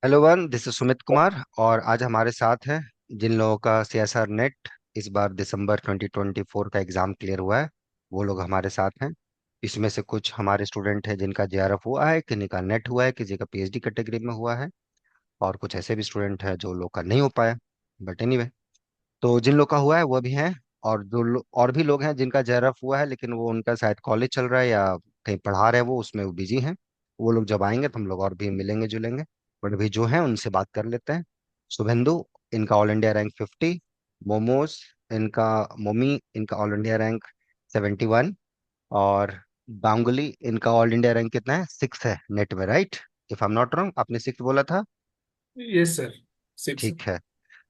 Hello one, this is Sumit Kumar. और आज हमारे साथ हैं जिन लोगों का सीएसआर नेट इस बार दिसंबर 2024 का एग्जाम क्लियर हुआ है, वो लोग हमारे साथ हैं। इसमें से कुछ हमारे स्टूडेंट हैं जिनका जेआरएफ हुआ है, किन्हीं का नेट हुआ है, किसी का पीएचडी कैटेगरी में हुआ है, और कुछ ऐसे भी स्टूडेंट हैं जो लोग का नहीं हो पाया। बट एनीवे, तो जिन लोग का हुआ है वो भी हैं। और और भी लोग हैं जिनका जेआरएफ हुआ है, लेकिन वो उनका शायद कॉलेज चल रहा है या कहीं पढ़ा रहे हैं, वो उसमें वो बिजी हैं। वो लोग जब आएंगे तो हम लोग और भी मिलेंगे जुलेंगे। बट अभी जो हैं उनसे बात कर लेते हैं। शुभेंदु, इनका ऑल इंडिया रैंक 50। मोमोज, इनका मोमी, इनका ऑल इंडिया रैंक 71। और गांगुली, इनका ऑल इंडिया रैंक कितना है? 6 है नेट में, right? If I am not wrong, आपने 6 बोला था। Yes sir. सिक्स। ठीक है।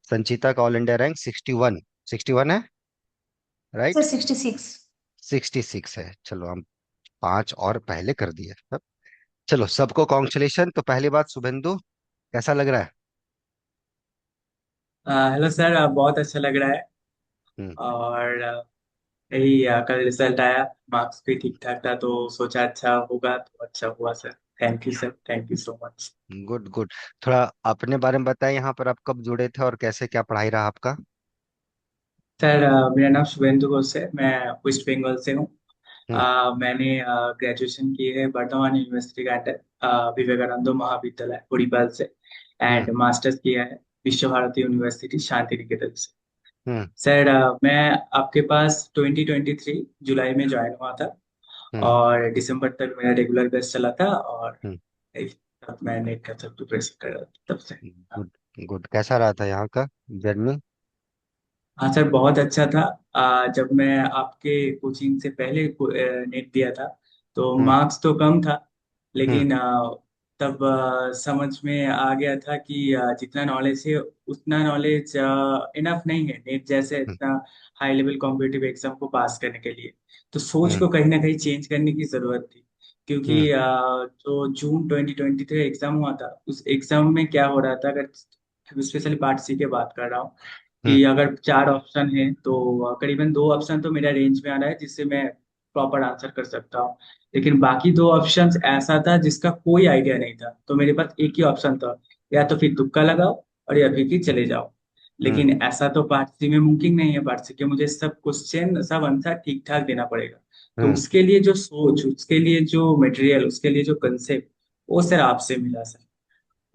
संचिता का ऑल इंडिया रैंक 61। 61 है, सर राइट? 66। 66 है। चलो, हम 5 और पहले कर दिए सब। चलो, सबको कॉन्ग्रेचुलेशन। तो पहली बात, शुभेंदु, कैसा लग रहा है? हेलो सर, बहुत अच्छा लग रहा है। हम्म। और यही कल रिजल्ट आया, मार्क्स भी ठीक ठाक था तो सोचा अच्छा होगा तो अच्छा हुआ sir. Thank you sir, thank you so much. Good good. थोड़ा अपने बारे में बताएं, यहाँ पर आप कब जुड़े थे और कैसे क्या पढ़ाई रहा आपका? सर मेरा नाम शुभेंदु घोष है, मैं वेस्ट बंगाल से हूँ। हम्म। मैंने ग्रेजुएशन की है बर्धमान यूनिवर्सिटी के अंडर, विवेकानंद महाविद्यालय भोपाल से। हम्म। एंड मास्टर्स किया है विश्व भारती यूनिवर्सिटी शांति निकेतन से। हम्म। सर मैं आपके पास 2023 जुलाई में ज्वाइन हुआ था। हम्म। और दिसंबर तक मेरा रेगुलर बेस चला था। और हम्म। तब मैं नेट का सब प्रिपरेशन कर रहा था तब से। Good good. कैसा रहा था यहाँ का जर्नी? हाँ सर, बहुत अच्छा था। जब मैं आपके कोचिंग से पहले नेट दिया था तो हम्म। मार्क्स तो कम था। हम्म। लेकिन तब समझ में आ गया था कि जितना नॉलेज है उतना नॉलेज इनफ नहीं है नेट जैसे हम्म। इतना हाई लेवल कॉम्पिटिटिव एग्जाम को पास करने के लिए। तो सोच हम्म। को कहीं ना कहीं चेंज करने की जरूरत थी। क्योंकि हम्म। जो जून 2023 एग्जाम हुआ था उस एग्जाम में क्या हो रहा था, अगर स्पेशली पार्ट सी की बात कर रहा हूँ, हम्म। कि अगर चार ऑप्शन है तो करीबन दो ऑप्शन तो मेरा रेंज में आ रहा है जिससे मैं प्रॉपर आंसर कर सकता हूँ। लेकिन बाकी दो ऑप्शंस ऐसा था जिसका कोई आइडिया नहीं था, तो मेरे पास एक ही ऑप्शन था, या तो फिर तुक्का लगाओ और या फिर कि चले जाओ। हम्म। लेकिन ऐसा तो पार्ट सी में मुमकिन नहीं है, पार्ट सी के मुझे सब क्वेश्चन सब आंसर ठीक ठाक देना पड़ेगा। तो हम्म। उसके लिए जो सोच, उसके लिए जो मटेरियल, उसके लिए जो कंसेप्ट, वो सर आपसे मिला सर।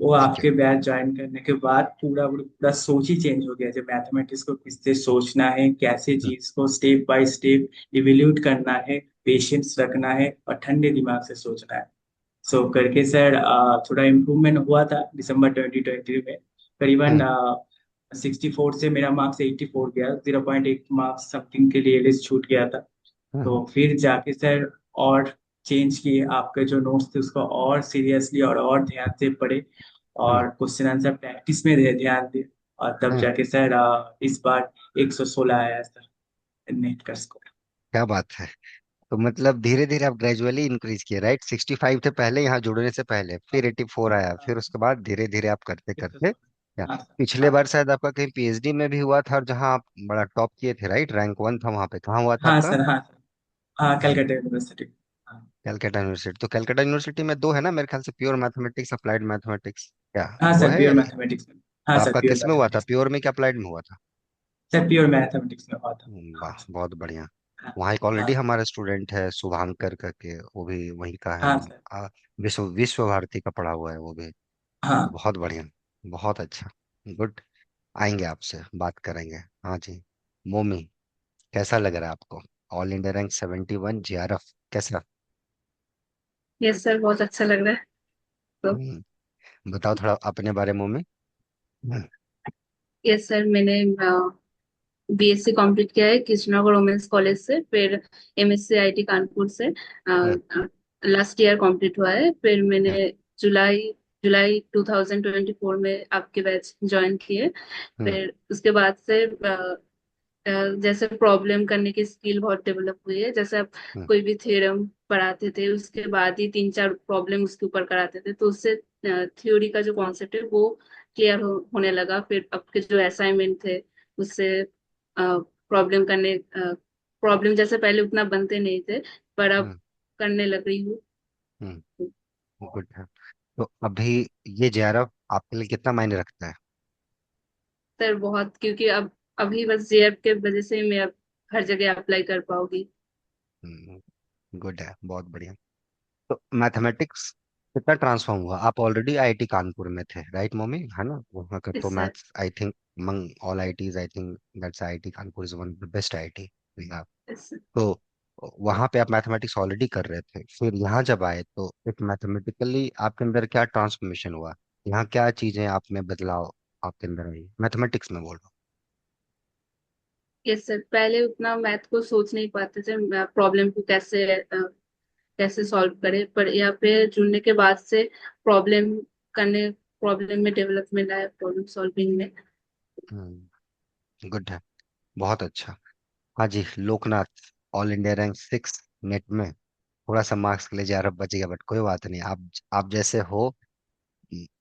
वो ठीक है। आपके बैच ज्वाइन करने के बाद पूरा पूरा सोच ही चेंज हो गया। जब मैथमेटिक्स को किससे सोचना है, कैसे हम्म। चीज को स्टेप बाय स्टेप इवेल्यूट करना है, पेशेंस रखना है और ठंडे दिमाग से सोचना है। सो करके सर थोड़ा इम्प्रूवमेंट हुआ था दिसंबर 2023 में। करीबन हम्म। 64 से मेरा मार्क्स 84 गया, 0.8 मार्क्स समथिंग के लिए एलिस छूट गया था। हम्म। तो फिर जाके सर और चेंज किए, आपके जो नोट्स थे उसको और सीरियसली और ध्यान से पढ़े हम्म। और क्वेश्चन आंसर प्रैक्टिस में ध्यान दिए। और तब हम्म। जाके सर इस बार 116 आया सर नेट का स्कोर। क्या बात है! तो मतलब धीरे धीरे आप ग्रेजुअली इंक्रीज किए, राइट? 65 थे पहले यहाँ जुड़ने से पहले, फिर 84 आया, फिर उसके बाद धीरे धीरे आप करते करते, क्या 116। हाँ सर। पिछले हाँ बार सर। शायद आपका कहीं पीएचडी में भी हुआ था, और जहाँ आप बड़ा टॉप किए थे, राइट? रैंक 1 था वहां पे। कहाँ हुआ था हाँ आपका? सर। हाँ सर। हाँ, कलकत्ता यूनिवर्सिटी। हाँ। कैलकाटा यूनिवर्सिटी। तो कैलकाटा यूनिवर्सिटी में दो है ना मेरे ख्याल से, प्योर मैथमेटिक्स, अप्लाइड मैथमेटिक्स, क्या हाँ वो सर, है प्योर या नहीं? मैथमेटिक्स में। हाँ तो सर, आपका प्योर किस में हुआ था, मैथमेटिक्स। प्योर में क्या अप्लाइड में हुआ था? सर प्योर मैथमेटिक्स में हुआ था। हाँ वाह, जी। बहुत बढ़िया। हाँ। वहाँ एक हाँ ऑलरेडी सर। हमारा स्टूडेंट है, शुभांकर करके, वो भी वहीं का है। हाँ सर। आ, विश्व विश्व भारती का पढ़ा हुआ है वो भी। तो हाँ। बहुत बढ़िया, बहुत अच्छा। गुड। आएंगे आपसे बात करेंगे। हाँ जी। मोमी, कैसा लग रहा है आपको? ऑल इंडिया रैंक 71, जेआरएफ कैसा? यस सर, बहुत अच्छा लग रहा है। तो बताओ थोड़ा अपने बारे में, मोमी। हम्म। यस सर, मैंने बीएससी कंप्लीट किया है कृष्णनगर वुमेन्स कॉलेज से। फिर एमएससी आईटी कानपुर से हम्म। लास्ट ईयर कंप्लीट हुआ है। फिर हम्म। मैंने जुलाई जुलाई 2024 में आपके बैच ज्वाइन किए। हम्म। फिर उसके बाद से जैसे प्रॉब्लम करने की स्किल बहुत डेवलप हुई है। जैसे आप हम्म। कोई भी थ्योरम पढ़ाते थे उसके बाद ही तीन चार प्रॉब्लम उसके ऊपर कराते थे, तो उससे थ्योरी का जो कॉन्सेप्ट है वो क्लियर होने लगा। फिर आपके जो असाइनमेंट थे उससे प्रॉब्लम करने प्रॉब्लम जैसे पहले उतना बनते नहीं थे, पर अब हम्म। करने लग रही हूँ। हम्म। गुड है। तो अभी ये जेआरएफ आपके लिए कितना मायने रखता है? सर बहुत, क्योंकि अब अभी बस जेएफ के वजह से मैं अब हर जगह अप्लाई कर पाऊंगी। गुड है, बहुत बढ़िया। तो मैथमेटिक्स कितना ट्रांसफॉर्म हुआ? आप ऑलरेडी आईआईटी कानपुर में थे, राइट मम्मी, है ना? वहाँ का तो yes sir. Maths I think among all IITs, I think that's IIT Kanpur is one of the best IIT we have. Yes sir. तो वहाँ पे आप मैथमेटिक्स ऑलरेडी कर रहे थे, फिर यहाँ जब आए तो एक मैथमेटिकली आपके अंदर क्या ट्रांसफॉर्मेशन हुआ? यहाँ क्या चीजें आप में बदलाव आपके अंदर आई, मैथमेटिक्स में बोल रहा यस सर, पहले उतना मैथ को सोच नहीं पाते थे, प्रॉब्लम को कैसे सॉल्व करें, पर यहाँ पे जुड़ने के बाद से प्रॉब्लम करने प्रॉब्लम में डेवलपमेंट आया, प्रॉब्लम सॉल्विंग में। हूँ। गुड है, बहुत अच्छा। हाँ जी Loknath, all India rank 6 NET में। थोड़ा सा मार्क्स के लिए 11 बच गया, बट कोई बात नहीं, आप जैसे हो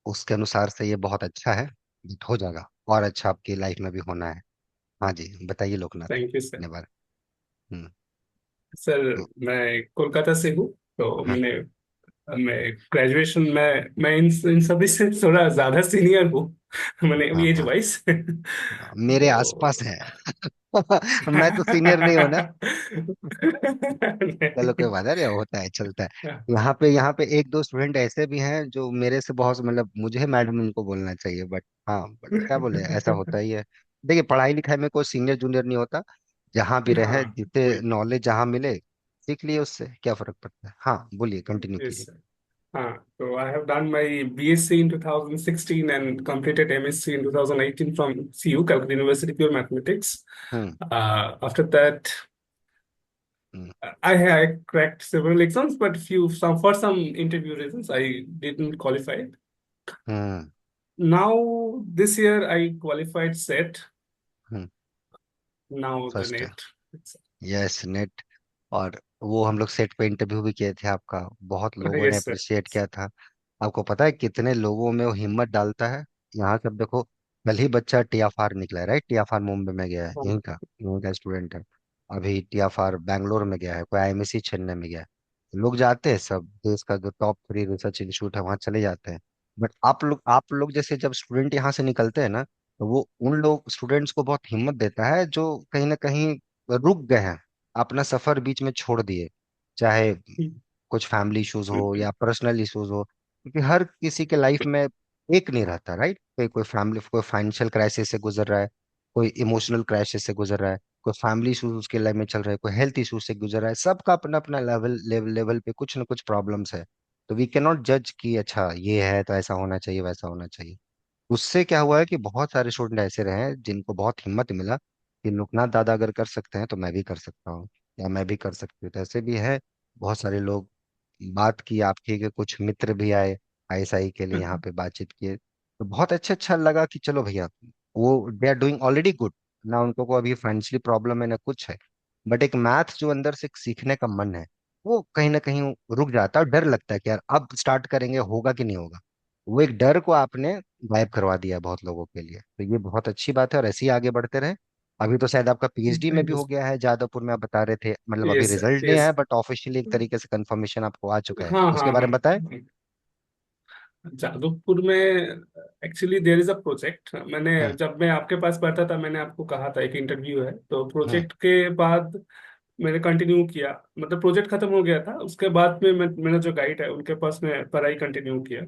उसके अनुसार से ये बहुत अच्छा है। हो जाएगा, और अच्छा आपकी लाइफ में भी होना है। हाँ जी बताइए लोकनाथ थैंक यू सर। अपने बारे। हम्म। सर तो मैं कोलकाता से हूँ। तो हाँ मैं ग्रेजुएशन में मैं इन सभी से थोड़ा ज्यादा सीनियर हूँ। मैंने हाँ एज हाँ वाइज हाँ, मेरे आसपास तो है। मैं तो सीनियर नहीं हूं ना। चलो कोई बात नहीं, होता है, चलता है। यहाँ पे एक दो स्टूडेंट ऐसे भी हैं जो मेरे से बहुत, मतलब मुझे मैडम उनको बोलना चाहिए, बट हाँ, बट क्या बोले, ऐसा होता ही है। देखिए पढ़ाई लिखाई में कोई सीनियर जूनियर नहीं होता। जहाँ भी रहे, हाँ जितने वही। नॉलेज जहाँ मिले सीख लिए, उससे क्या फर्क पड़ता है। हाँ बोलिए, कंटिन्यू कीजिए। Yes sir. हाँ, तो I have done my BSc in 2016 and completed MSc in 2018 from CU, Calcutta University, pure mathematics. Hmm After that, hmm I cracked several exams, but for some interview reasons I didn't qualify. Hmm Now this year I qualified SET. Hmm Now the first है, NET. Yes net. और वो हम लोग set पे interview भी किए थे आपका, बहुत लोगों ने Yes sir. अप्रिशिएट किया था। आपको पता है कितने लोगों में वो हिम्मत डालता है? यहाँ सब देखो, कल ही बच्चा टीएफआर निकला है, राइट? टीएफआर मुंबई में गया है, यहीं का स्टूडेंट है। अभी टीएफआर बैंगलोर में गया है, कोई आईएमएससी चेन्नई में गया है। लोग जाते हैं, सब देश का जो टॉप 3 रिसर्च इंस्टीट्यूट है वहाँ चले जाते हैं। बट आप लोग जैसे जब स्टूडेंट यहाँ से निकलते हैं ना, तो वो उन लोग स्टूडेंट्स को बहुत हिम्मत देता है जो कहीं ना कहीं रुक गए हैं, अपना सफर बीच में छोड़ दिए, चाहे कुछ फैमिली इश्यूज हो या पर्सनल इश्यूज हो, क्योंकि हर किसी के लाइफ में एक नहीं रहता, राइट? कोई कोई फैमिली, कोई फाइनेंशियल क्राइसिस से गुजर रहा है, कोई इमोशनल क्राइसिस से गुजर रहा है, कोई फैमिली इशूज उसके लाइफ में चल रहा है, कोई हेल्थ इशू से गुजर रहा है, सबका अपना अपना लेवल पे कुछ ना कुछ प्रॉब्लम्स है। तो वी कैन नॉट जज कि अच्छा ये है तो ऐसा होना चाहिए, वैसा होना चाहिए। उससे क्या हुआ है कि बहुत सारे स्टूडेंट ऐसे रहे हैं जिनको बहुत हिम्मत मिला कि लोकनाथ दादा अगर कर सकते हैं तो मैं भी कर सकता हूँ, या मैं भी कर सकती हूँ। तो ऐसे भी है बहुत सारे लोग। बात की आपकी कि कुछ मित्र भी आए आईएसआई के लिए, यहाँ पे बातचीत किए, तो बहुत अच्छा लगा कि चलो भैया, वो they are doing already good ना, उनको को अभी फाइनेंशियली प्रॉब्लम है ना कुछ है, बट एक मैथ जो अंदर से सीखने का मन है, वो कहीं ना कहीं रुक जाता है, और डर लगता है कि यार अब स्टार्ट करेंगे होगा कि नहीं होगा। वो एक डर को आपने गायब करवा दिया है बहुत लोगों के लिए, तो ये बहुत अच्छी बात है, और ऐसे ही आगे बढ़ते रहे। अभी तो शायद आपका पीएचडी में Thank भी you हो sir. गया है जादवपुर में, आप बता रहे थे, मतलब अभी Yes sir. रिजल्ट नहीं आया Yes. बट ऑफिशियली एक तरीके से कंफर्मेशन आपको आ चुका है, हाँ उसके हाँ बारे में हाँ। बताएं। जादवपुर में actually there is a project. मैंने हम्म जब मैं आपके पास पढ़ता था मैंने आपको कहा था एक इंटरव्यू है, तो हम्म प्रोजेक्ट के बाद मैंने कंटिन्यू किया। मतलब प्रोजेक्ट खत्म हो गया था, उसके बाद में मेरा जो गाइड है उनके पास मैं पढ़ाई कंटिन्यू किया।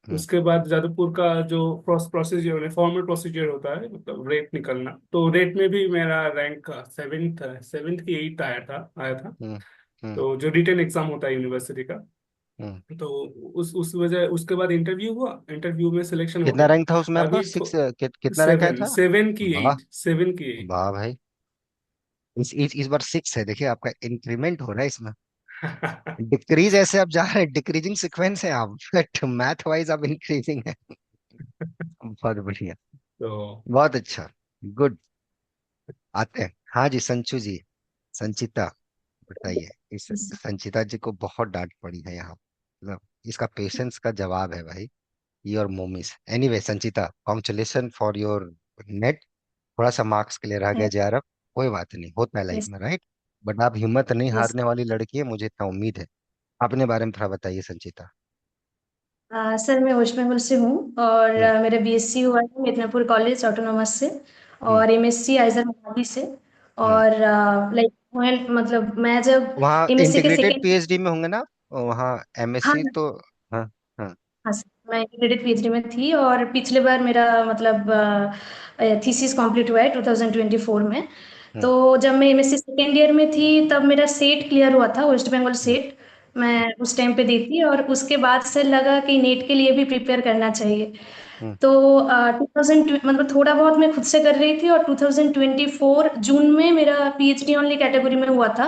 हम्म उसके बाद जादवपुर का जो प्रोसीजर फॉर्मल प्रोसीजर होता है, मतलब रेट निकलना, तो रेट में भी मेरा रैंक सेवेंथ की एट आया था। हम्म हम्म तो जो रिटन एग्जाम होता है यूनिवर्सिटी का, हम्म। तो उस वजह उसके बाद इंटरव्यू हुआ, इंटरव्यू में सिलेक्शन हो कितना गया। रैंक था उसमें आपका, अभी सिक्स? तो कितना रैंक आया सेवन था? सेवन की वाह, एट 7 की 8। वाह भाई। इस बार 6 है, देखिए आपका इंक्रीमेंट हो रहा है इसमें। डिक्रीज ऐसे आप जा रहे हैं, डिक्रीजिंग सीक्वेंस है आप, बट मैथ वाइज आप इंक्रीजिंग है। बहुत बढ़िया, तो बहुत अच्छा, गुड। आते हैं, हाँ जी संचू जी, संचिता, बताइए। इस संचिता जी को बहुत डांट पड़ी है यहाँ, मतलब इसका पेशेंस का जवाब है भाई, ये और मोमिस। Anyway Sanchita, congratulation for your NET. थोड़ा सा मार्क्स के लिए रह गए जा रहा, कोई बात नहीं, होता है लाइफ यस। में, राइट? बट आप हिम्मत नहीं यस। हारने वाली लड़की है, मुझे इतना उम्मीद है। अपने बारे में थोड़ा बताइए संचिता। सर मैं वेस्ट बंगाल से हूँ और हम्म। मेरा बीएससी हुआ है मिदनापुर कॉलेज ऑटोनोमस से हम्म। और एमएससी आइजर मोहाली से। हम्म। और लाइक मतलब मैं जब वहाँ एमएससी के इंटीग्रेटेड सेकेंड। पीएचडी में होंगे ना वहाँ? हाँ एमएससी तो। हाँ। हाँ। हाँ सर, मैं इंटीग्रेटेड पीएचडी में थी और पिछले बार मेरा मतलब थीसिस कंप्लीट हुआ है 2024 में। हम्म। तो जब मैं एमएससी सेकेंड ईयर में थी तब मेरा सेट क्लियर हुआ था, वेस्ट बंगाल हम्म। सेट। मैं उस टाइम पे दी थी और उसके बाद से लगा कि नेट के लिए भी प्रिपेयर करना चाहिए। हम्म। तो 2000 मतलब थोड़ा बहुत मैं खुद से कर रही थी और 2024 जून में मेरा पीएचडी ओनली कैटेगरी में हुआ था।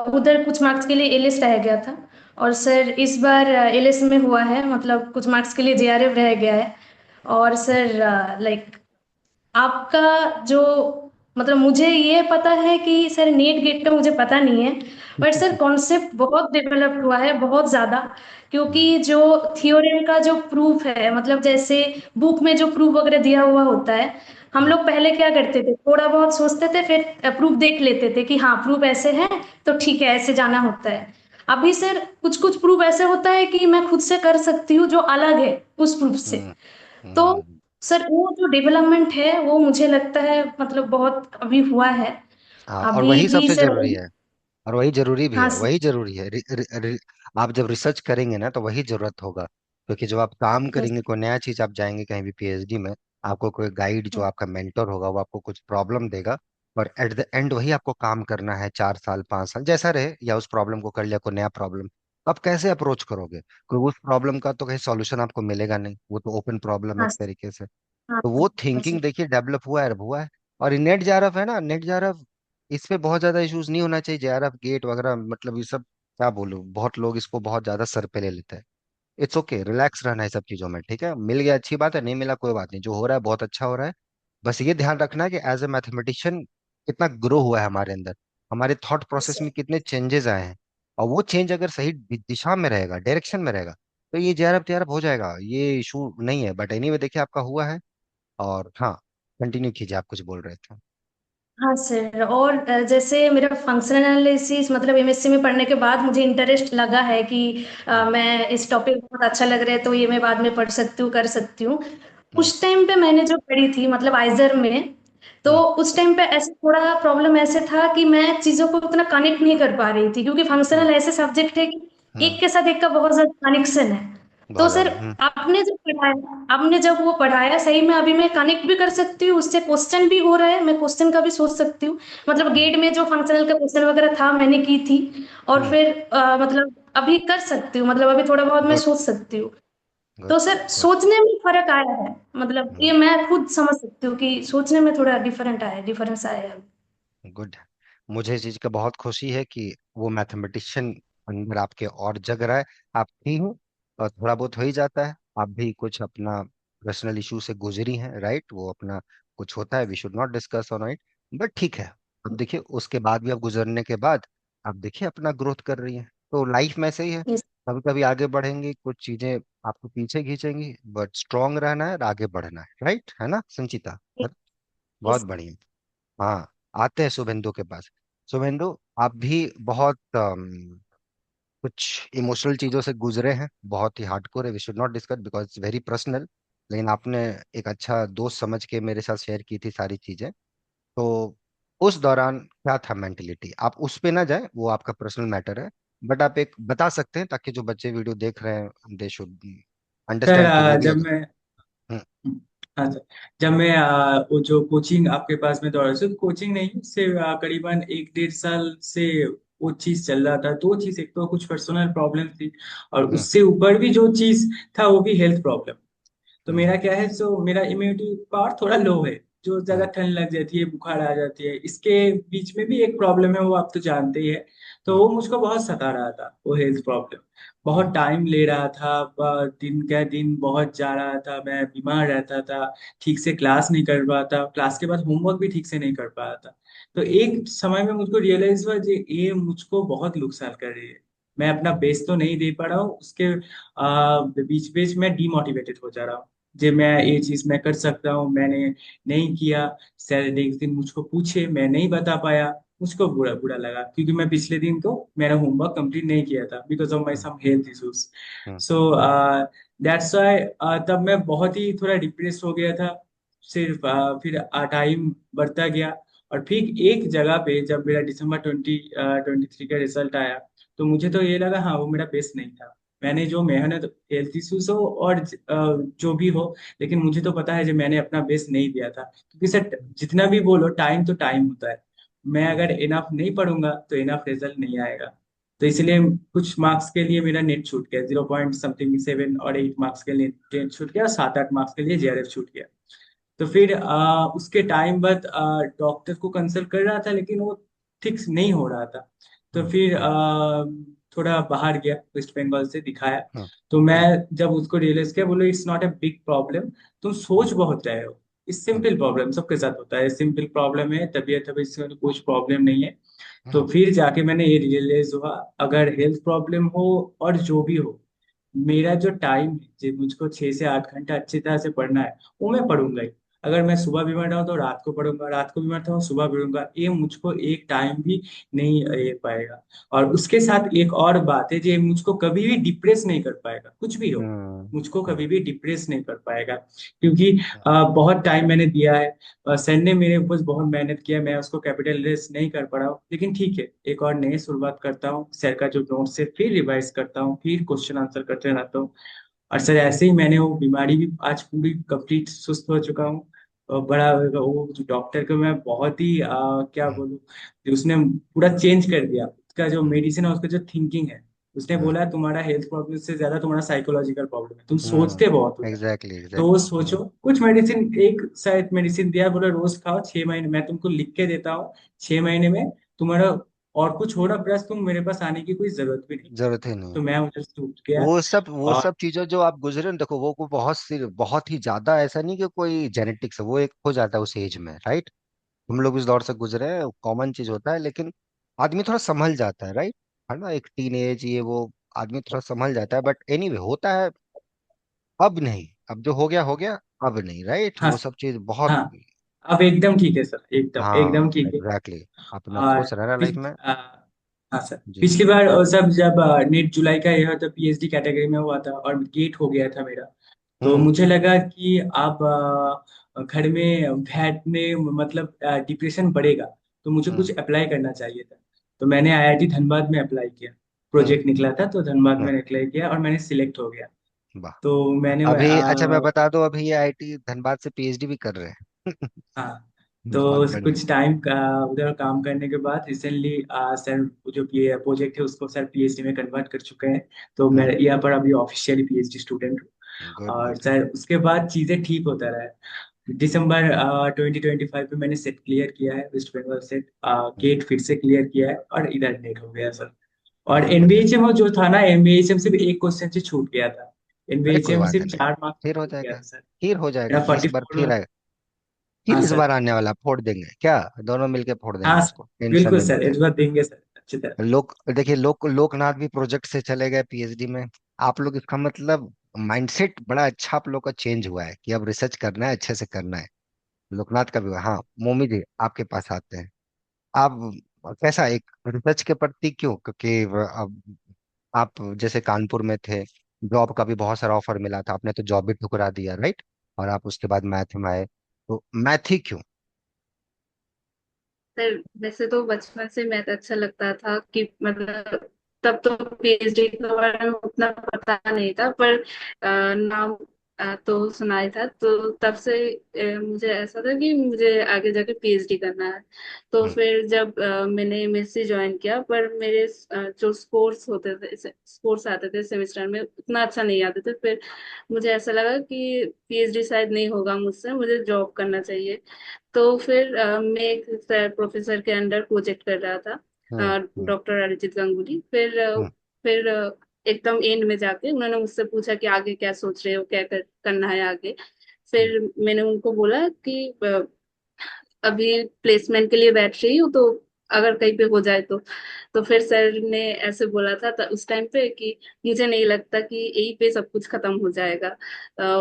उधर कुछ मार्क्स के लिए एलएस रह गया था। और सर इस बार एलएस में हुआ है, मतलब कुछ मार्क्स के लिए जेआरएफ रह गया है। और सर लाइक आपका जो मतलब मुझे ये पता है कि सर नेट गेट का मुझे पता नहीं है। बट सर कॉन्सेप्ट बहुत डेवलप्ड हुआ है, बहुत ज़्यादा। हम्म। क्योंकि जो थियोरेम का जो प्रूफ है, मतलब जैसे बुक में जो प्रूफ वगैरह दिया हुआ होता है, हम हम्म। लोग पहले क्या करते थे, थोड़ा बहुत सोचते थे फिर प्रूफ देख लेते थे कि हाँ प्रूफ ऐसे है तो ठीक है ऐसे जाना होता है। अभी सर कुछ कुछ प्रूफ ऐसे होता है कि मैं खुद से कर सकती हूँ जो अलग है उस प्रूफ से। हम्म। तो हम्म। सर वो जो डेवलपमेंट है वो मुझे लगता है मतलब बहुत अभी हुआ है। हाँ, और अभी वही भी सबसे सर। जरूरी है। और वही जरूरी भी हाँ है, सर। वही जरूरी है। आप जब रिसर्च करेंगे ना तो वही जरूरत होगा, क्योंकि जब आप काम यस। करेंगे कोई नया चीज आप जाएंगे कहीं भी पीएचडी में, आपको कोई गाइड जो आपका मेंटर होगा वो आपको कुछ प्रॉब्लम देगा, और एट द एंड वही आपको काम करना है 4 साल 5 साल जैसा रहे, या उस प्रॉब्लम को कर लिया कोई नया प्रॉब्लम, आप कैसे अप्रोच करोगे? कोई उस प्रॉब्लम का तो कहीं सॉल्यूशन आपको मिलेगा नहीं, वो तो ओपन प्रॉब्लम है हाँ एक सर। तरीके से। हाँ तो सर। वो हाँ थिंकिंग सर। देखिए डेवलप हुआ है, अब हुआ है। और नेट जेआरएफ है ना, नेट जेआरएफ, इस पे बहुत ज्यादा इश्यूज नहीं होना चाहिए। जेआरएफ गेट वगैरह मतलब ये सब क्या बोलूं, बहुत लोग इसको बहुत ज्यादा सर पे ले लेते हैं। इट्स ओके, रिलैक्स रहना है सब चीजों में, ठीक है? मिल गया अच्छी बात है, नहीं मिला कोई बात नहीं, जो हो रहा है बहुत अच्छा हो रहा है। बस ये ध्यान रखना है कि एज ए मैथमेटिशियन कितना ग्रो हुआ है हमारे अंदर, हमारे थॉट यस प्रोसेस सर। में कितने चेंजेस आए हैं। और वो चेंज अगर सही दिशा में रहेगा, डायरेक्शन में रहेगा, तो ये जेआरएफ तेआरएफ हो जाएगा, ये इशू नहीं है। बट एनीवे देखिए आपका हुआ है। और हाँ, कंटिन्यू कीजिए, आप कुछ बोल रहे थे। हाँ सर। और जैसे मेरा फंक्शनल एनालिसिस मतलब एमएससी में पढ़ने के बाद मुझे इंटरेस्ट लगा है कि हम्म। मैं इस टॉपिक बहुत अच्छा लग रहा है तो ये मैं बाद में पढ़ सकती हूँ कर सकती हूँ। हम्म। उस टाइम पे मैंने जो पढ़ी थी मतलब आइजर में, तो हम्म। उस टाइम पे ऐसे थोड़ा प्रॉब्लम ऐसे था कि मैं चीज़ों को उतना कनेक्ट नहीं कर पा रही थी, क्योंकि हम्म। फंक्शनल ऐसे सब्जेक्ट है कि हम्म। एक के साथ एक का बहुत ज़्यादा कनेक्शन है। तो बहुत सर ज्यादा। आपने जब वो पढ़ाया सही में अभी मैं कनेक्ट भी कर सकती हूँ उससे, क्वेश्चन भी हो रहा है, मैं क्वेश्चन का भी सोच सकती हूँ। मतलब हम्म। गेट में जो फंक्शनल का क्वेश्चन वगैरह था मैंने की थी। और हम्म। फिर मतलब अभी कर सकती हूँ, मतलब अभी थोड़ा बहुत मैं गुड। सोच सकती हूँ। गुड। तो सर गुड। सोचने में फर्क आया है, मतलब ये मैं खुद समझ सकती हूँ कि सोचने में थोड़ा डिफरेंट आया है, डिफरेंस आया है। गुड। मुझे इस चीज का बहुत खुशी है कि वो मैथमेटिशियन अंदर आपके और जग रहा है। आप ही हो, और थोड़ा बहुत हो ही जाता है। आप भी कुछ अपना पर्सनल इशू से गुजरी हैं, राइट? वो अपना कुछ होता है, we should not discuss on it, but ठीक है। अब देखिए उसके बाद भी, अब गुजरने के बाद आप देखिए अपना ग्रोथ कर रही हैं, तो लाइफ में ऐसे ही है। Yes, कभी कभी आगे बढ़ेंगी, कुछ चीजें आपको पीछे खींचेंगी, बट स्ट्रांग रहना है और आगे बढ़ना है, राइट है ना संचिता? yes, बहुत yes, बढ़िया। हाँ, आते हैं शुभेंदु के पास। शुभेंदु, आप भी बहुत कुछ इमोशनल चीजों से गुजरे हैं, बहुत ही हार्डकोर है, we should not discuss because it's very personal. लेकिन आपने एक अच्छा दोस्त समझ के मेरे साथ शेयर की थी सारी चीजें। तो उस दौरान क्या था मेंटेलिटी, आप उस पे ना जाए, वो आपका पर्सनल मैटर है। बट आप एक बता सकते हैं ताकि जो बच्चे वीडियो देख रहे हैं they should sir understand clearly जब अगर। मैं हम्म। हाँ सर, जब मैं वो जो कोचिंग आपके पास में दौड़ा, सिर्फ कोचिंग नहीं, उससे करीबन 1 डेढ़ साल से वो चीज चल रहा था। दो चीज, एक तो कुछ पर्सनल प्रॉब्लम थी और हम्म। उससे ऊपर भी जो चीज था वो भी हेल्थ प्रॉब्लम। तो हम्म। मेरा क्या है, सो मेरा इम्यूनिटी पावर थोड़ा लो है, जो ज्यादा हम्म। ठंड लग जाती है, बुखार आ जाती है। इसके बीच में भी एक प्रॉब्लम है, वो आप तो जानते ही है। तो हम्म। वो मुझको बहुत सता रहा था, वो हेल्थ प्रॉब्लम। बहुत हम्म। टाइम ले रहा था, दिन का दिन बहुत जा रहा था, मैं बीमार रहता था, ठीक से क्लास नहीं कर पाता, क्लास के बाद होमवर्क भी ठीक से नहीं कर पाता। तो एक समय में मुझको रियलाइज हुआ कि ये मुझको बहुत नुकसान कर रही है। मैं अपना बेस्ट तो नहीं दे पा रहा हूँ, उसके बीच बीच में डीमोटिवेटेड हो जा रहा हूँ। जे मैं ये चीज मैं कर सकता हूँ, मैंने नहीं किया। सर एक दिन मुझको पूछे, मैं नहीं बता पाया। मुझको बुरा बुरा लगा, क्योंकि मैं पिछले दिन तो मेरा होमवर्क कंप्लीट नहीं किया था because of my hmm, some health issues. Hmm, so that's why तब मैं बहुत ही थोड़ा डिप्रेस हो गया था। सिर्फ फिर टाइम बढ़ता गया, और फिर एक जगह पे जब मेरा दिसंबर 2023 का रिजल्ट आया, तो मुझे तो ये लगा हाँ वो मेरा बेस्ट नहीं था। मैंने जो मेहनत, हेल्थ इश्यूज हो और जो भी हो, लेकिन मुझे तो पता है जो मैंने अपना बेस्ट नहीं दिया था, क्योंकि सर जितना भी बोलो टाइम तो टाइम होता है। मैं अगर इनफ नहीं पढ़ूंगा तो इनफ रिजल्ट नहीं आएगा। तो इसलिए कुछ मार्क्स के लिए मेरा नेट छूट गया, 0.7 और 8 मार्क्स के लिए नेट छूट गया, 7-8 मार्क्स के लिए जेआरएफ छूट गया। तो फिर उसके टाइम बाद डॉक्टर को कंसल्ट कर रहा था, लेकिन वो ठीक नहीं हो रहा था। तो हम्म, फिर थोड़ा बाहर गया, वेस्ट बंगाल से दिखाया। हम्म, तो मैं हम्म, जब उसको रियलाइज किया, बोलो it's not a big problem, तुम सोच बहुत रहे हो। इस हम्म, सिंपल प्रॉब्लम सबके साथ होता है, सिंपल प्रॉब्लम है, तबीयत तबीयत से तो कुछ प्रॉब्लम नहीं है। तो हम्म, फिर जाके मैंने ये रियलाइज हुआ, अगर हेल्थ प्रॉब्लम हो और जो भी हो, मेरा जो टाइम है, जो मुझको 6 से 8 घंटा अच्छी तरह से पढ़ना है, वो मैं पढ़ूंगा ही। अगर मैं सुबह बीमार रहा हूँ तो रात को पढ़ूंगा, रात को बीमार था सुबह पढ़ूंगा, ये मुझको एक टाइम भी नहीं ये पाएगा। और उसके साथ एक और बात है, जो ये मुझको कभी भी डिप्रेस नहीं कर पाएगा, कुछ भी हो, हम्म, मुझको कभी हम्म, भी डिप्रेस नहीं कर पाएगा। क्योंकि बहुत टाइम मैंने दिया है। सर ने मेरे ऊपर बहुत मेहनत किया, मैं उसको कैपिटलाइज नहीं कर पा रहा हूँ, लेकिन ठीक है, एक और नई शुरुआत करता हूँ, सर का जो नोट्स है फिर रिवाइज करता हूँ, फिर क्वेश्चन आंसर करते रहता हूँ। और सर ऐसे ही मैंने वो बीमारी भी आज पूरी कंप्लीट सुस्त हो चुका हूँ। और बड़ा वो जो डॉक्टर को मैं बहुत ही क्या हम्म, बोलूँ, उसने पूरा चेंज कर दिया, उसका जो हम्म, मेडिसिन है, उसका जो थिंकिंग है। उसने हम्म, बोला तुम्हारा हेल्थ प्रॉब्लम से ज्यादा तुम्हारा साइकोलॉजिकल प्रॉब्लम है, तुम सोचते हम्म, बहुत हो ज्यादा। एग्जैक्टली तो वो एग्जैक्टली। सोचो, कुछ मेडिसिन, एक शायद मेडिसिन दिया, बोला रोज खाओ 6 महीने, मैं तुमको लिख के देता हूँ, 6 महीने में तुम्हारा और कुछ हो रहा, प्लस तुम मेरे पास आने की कोई जरूरत भी नहीं। जरूरत ही नहीं। तो मैं उधर से उठ गया। वो सब और चीजें जो आप गुजरे ना, देखो वो बहुत ही ज्यादा ऐसा नहीं कि कोई जेनेटिक्स है, वो एक हो जाता है उस एज में, राइट। हम लोग इस दौर से गुजरे हैं, कॉमन चीज होता है, लेकिन आदमी थोड़ा संभल जाता है, राइट। है ना, एक टीन एज ये वो, आदमी थोड़ा संभल जाता है, बट एनीवे होता है। अब नहीं, अब जो हो गया, अब नहीं, राइट, हाँ वो सर, सब चीज बहुत। हाँ, अब एकदम ठीक है सर, एकदम एकदम हाँ ठीक है। एग्जैक्टली। अपना और खुश रहना लाइफ पिछ, में। आ, हाँ सर, जी। पिछली बार सब जब नेट जुलाई का यह तो पीएचडी कैटेगरी में हुआ था और गेट हो गया था मेरा। तो हम्म, मुझे लगा कि अब घर में बैठने मतलब डिप्रेशन बढ़ेगा, तो मुझे हम्म, कुछ अप्लाई करना चाहिए था। तो मैंने आईआईटी धनबाद में अप्लाई किया, हम्म, प्रोजेक्ट निकला था तो धनबाद हम्म, में अप्लाई किया और मैंने सिलेक्ट हो गया। वाह। तो मैंने अभी अच्छा मैं बता दूं, अभी ये आईटी धनबाद से पीएचडी भी कर रहे हैं। हाँ, बहुत तो बढ़िया। कुछ टाइम का उधर काम करने के बाद रिसेंटली सर जो प्रोजेक्ट है उसको सर पीएचडी में कन्वर्ट कर चुके हैं। तो मैं हम्म, यहाँ पर अभी ऑफिशियली पीएचडी स्टूडेंट हूँ। गुड और गुड। सर उसके बाद चीज़ें ठीक होता रहा है। दिसंबर 2025 में मैंने सेट क्लियर किया है, वेस्ट बंगाल सेट गेट फिर से क्लियर किया है, और इधर नेट हो गया सर। और बहुत बढ़िया। एनबीएचएम जो था ना, एनबीएचएम से भी एक क्वेश्चन से छूट गया था। अरे कोई एनबीएचएम बात सिर्फ नहीं, 4 मार्क्स से फिर हो छूट गया जाएगा। था सर। फिर हो जाएगा, मेरा ये इस बार 44 फिर में। आएगा। फिर हाँ इस सर। बार आने वाला, फोड़ देंगे क्या, दोनों मिलके फोड़ देंगे हाँ उसको, सर, टेंशन बिल्कुल नहीं सर, लेते। इस बार देंगे सर अच्छी तरह। लोक देखिए, लोकनाथ भी प्रोजेक्ट से चले गए पीएचडी में। आप लोग, इसका मतलब माइंडसेट बड़ा अच्छा आप लोग का चेंज हुआ है कि अब रिसर्च करना है, अच्छे से करना है। लोकनाथ का भी हुआ। हाँ मोमी जी, आपके पास आते हैं। आप कैसा, एक रिसर्च के प्रति क्यों, क्योंकि अब आप जैसे कानपुर में थे, जॉब का भी बहुत सारा ऑफर मिला था, आपने तो जॉब भी ठुकरा दिया, राइट। और आप उसके बाद मैथ में आए, तो मैथ ही क्यों। सर वैसे तो बचपन से मैथ अच्छा लगता था, कि मतलब तब तो पीएचडी के बारे में उतना पता नहीं था, पर नाम तो सुना ही था। तो तब से मुझे ऐसा था कि मुझे आगे जाके पीएचडी करना है। तो हम्म, फिर जब मैंने एमएससी ज्वाइन किया, पर मेरे जो स्कोर्स होते थे, स्कोर्स आते थे सेमेस्टर में, उतना अच्छा नहीं आते थे। फिर मुझे ऐसा लगा कि पीएचडी शायद नहीं होगा मुझसे, मुझे जॉब करना चाहिए। तो फिर मैं एक सर प्रोफेसर के अंडर प्रोजेक्ट कर रहा हम्म, था, हम्म, डॉक्टर अरिजीत गांगुली। फिर एकदम एंड में जाके उन्होंने मुझसे पूछा कि आगे क्या सोच रहे हो, क्या करना है आगे। हम्म, फिर मैंने उनको बोला कि अभी प्लेसमेंट के लिए बैठ रही हूँ, तो अगर कहीं पे हो जाए तो फिर सर ने ऐसे बोला था उस टाइम पे कि मुझे नहीं लगता कि यहीं पे सब कुछ खत्म हो जाएगा।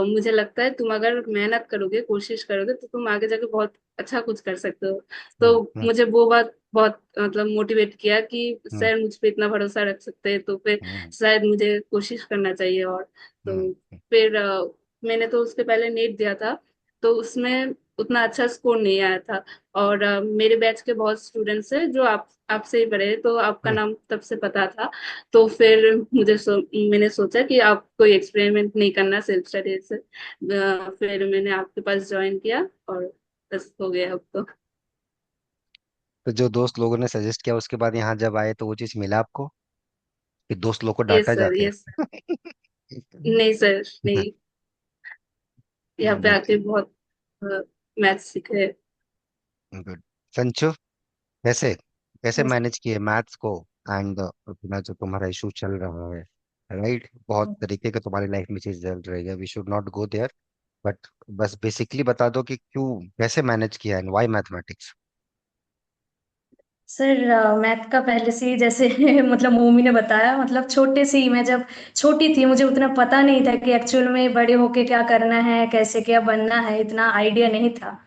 मुझे लगता है तुम अगर मेहनत करोगे, कोशिश करोगे, तो तुम आगे जाके बहुत अच्छा कुछ कर सकते हो। हम्म, तो मुझे वो बात बहुत मतलब मोटिवेट किया कि हम्म, सर मुझ पे इतना भरोसा रख सकते हैं, तो फिर हम्म, शायद मुझे कोशिश करना चाहिए। और हम्म, तो फिर मैंने तो उसके पहले नेट दिया था, तो उसमें उतना अच्छा स्कोर नहीं आया था। और मेरे बैच के बहुत स्टूडेंट्स हैं जो आपसे ही पढ़े हैं, तो आपका हम्म। नाम तब से पता था। तो फिर मैंने सोचा कि आप कोई एक्सपेरिमेंट नहीं करना सेल्फ स्टडी से। फिर मैंने आपके पास ज्वाइन किया और बस हो गया अब तो। तो जो दोस्त लोगों ने सजेस्ट किया उसके बाद यहाँ जब आए तो वो चीज़ मिला आपको कि दोस्त लोग को डांटा यस सर, जाते यस। हैं? नहीं सर, नहीं। यहाँ पे आके गुड। बहुत मैथ सीखे। गुड। संचो, कैसे कैसे यस। मैनेज किए मैथ्स को एंड अपना जो तुम्हारा इशू चल रहा है, राइट? बहुत तरीके के तुम्हारी लाइफ में चीज चल रही है, we should not go there, but बस बेसिकली बता दो कि क्यों, कैसे मैनेज किया and why mathematics. Sir math का पहले से ही जैसे मतलब मम्मी ने बताया, मतलब छोटे से ही मैं जब छोटी थी मुझे उतना पता नहीं था कि एक्चुअल में बड़े होके क्या करना है, कैसे क्या बनना है, इतना आइडिया नहीं था।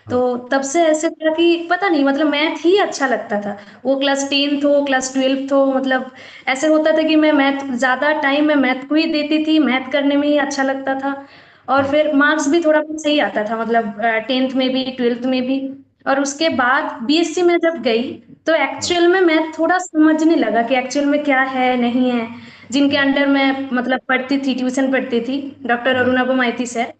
तो तब से ऐसे था कि पता नहीं, मतलब मैथ ही अच्छा लगता था। वो क्लास 10th हो, क्लास 12th हो, मतलब ऐसे होता था कि मैं मैथ ज़्यादा टाइम मैं मैथ को ही देती थी, मैथ करने में ही अच्छा लगता था। और फिर मार्क्स भी थोड़ा बहुत सही आता था, मतलब 10th में भी 12th में भी। और उसके बाद बीएससी में जब गई तो एक्चुअल में मैथ थोड़ा समझने लगा कि एक्चुअल में क्या है नहीं है। जिनके अंडर मैं मतलब पढ़ती थी, ट्यूशन पढ़ती थी, डॉक्टर अरुणा गोमाइती सर,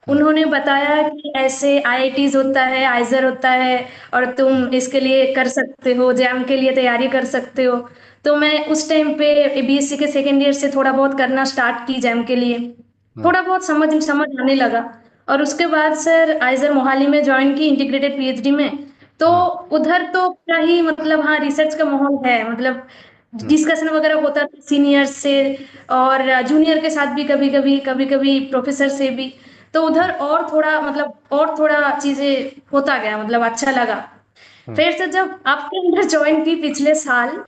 उन्होंने बताया कि ऐसे आईआईटीज होता है, आइजर होता है, और तुम इसके लिए कर सकते हो, जैम के लिए तैयारी कर सकते हो। तो मैं उस टाइम पे बीएससी के सेकेंड ईयर से थोड़ा बहुत करना स्टार्ट की जैम के लिए। थोड़ा बहुत समझ समझ आने लगा। और उसके बाद सर आइजर मोहाली में ज्वाइन की इंटीग्रेटेड पीएचडी में। तो उधर तो क्या ही मतलब, हाँ रिसर्च का माहौल है, मतलब डिस्कशन वगैरह होता था सीनियर से, और जूनियर के साथ भी कभी कभी प्रोफेसर से भी। तो उधर और थोड़ा मतलब और थोड़ा चीजें होता गया, मतलब अच्छा लगा। फिर से जब आपके अंदर ज्वाइन की पिछले साल,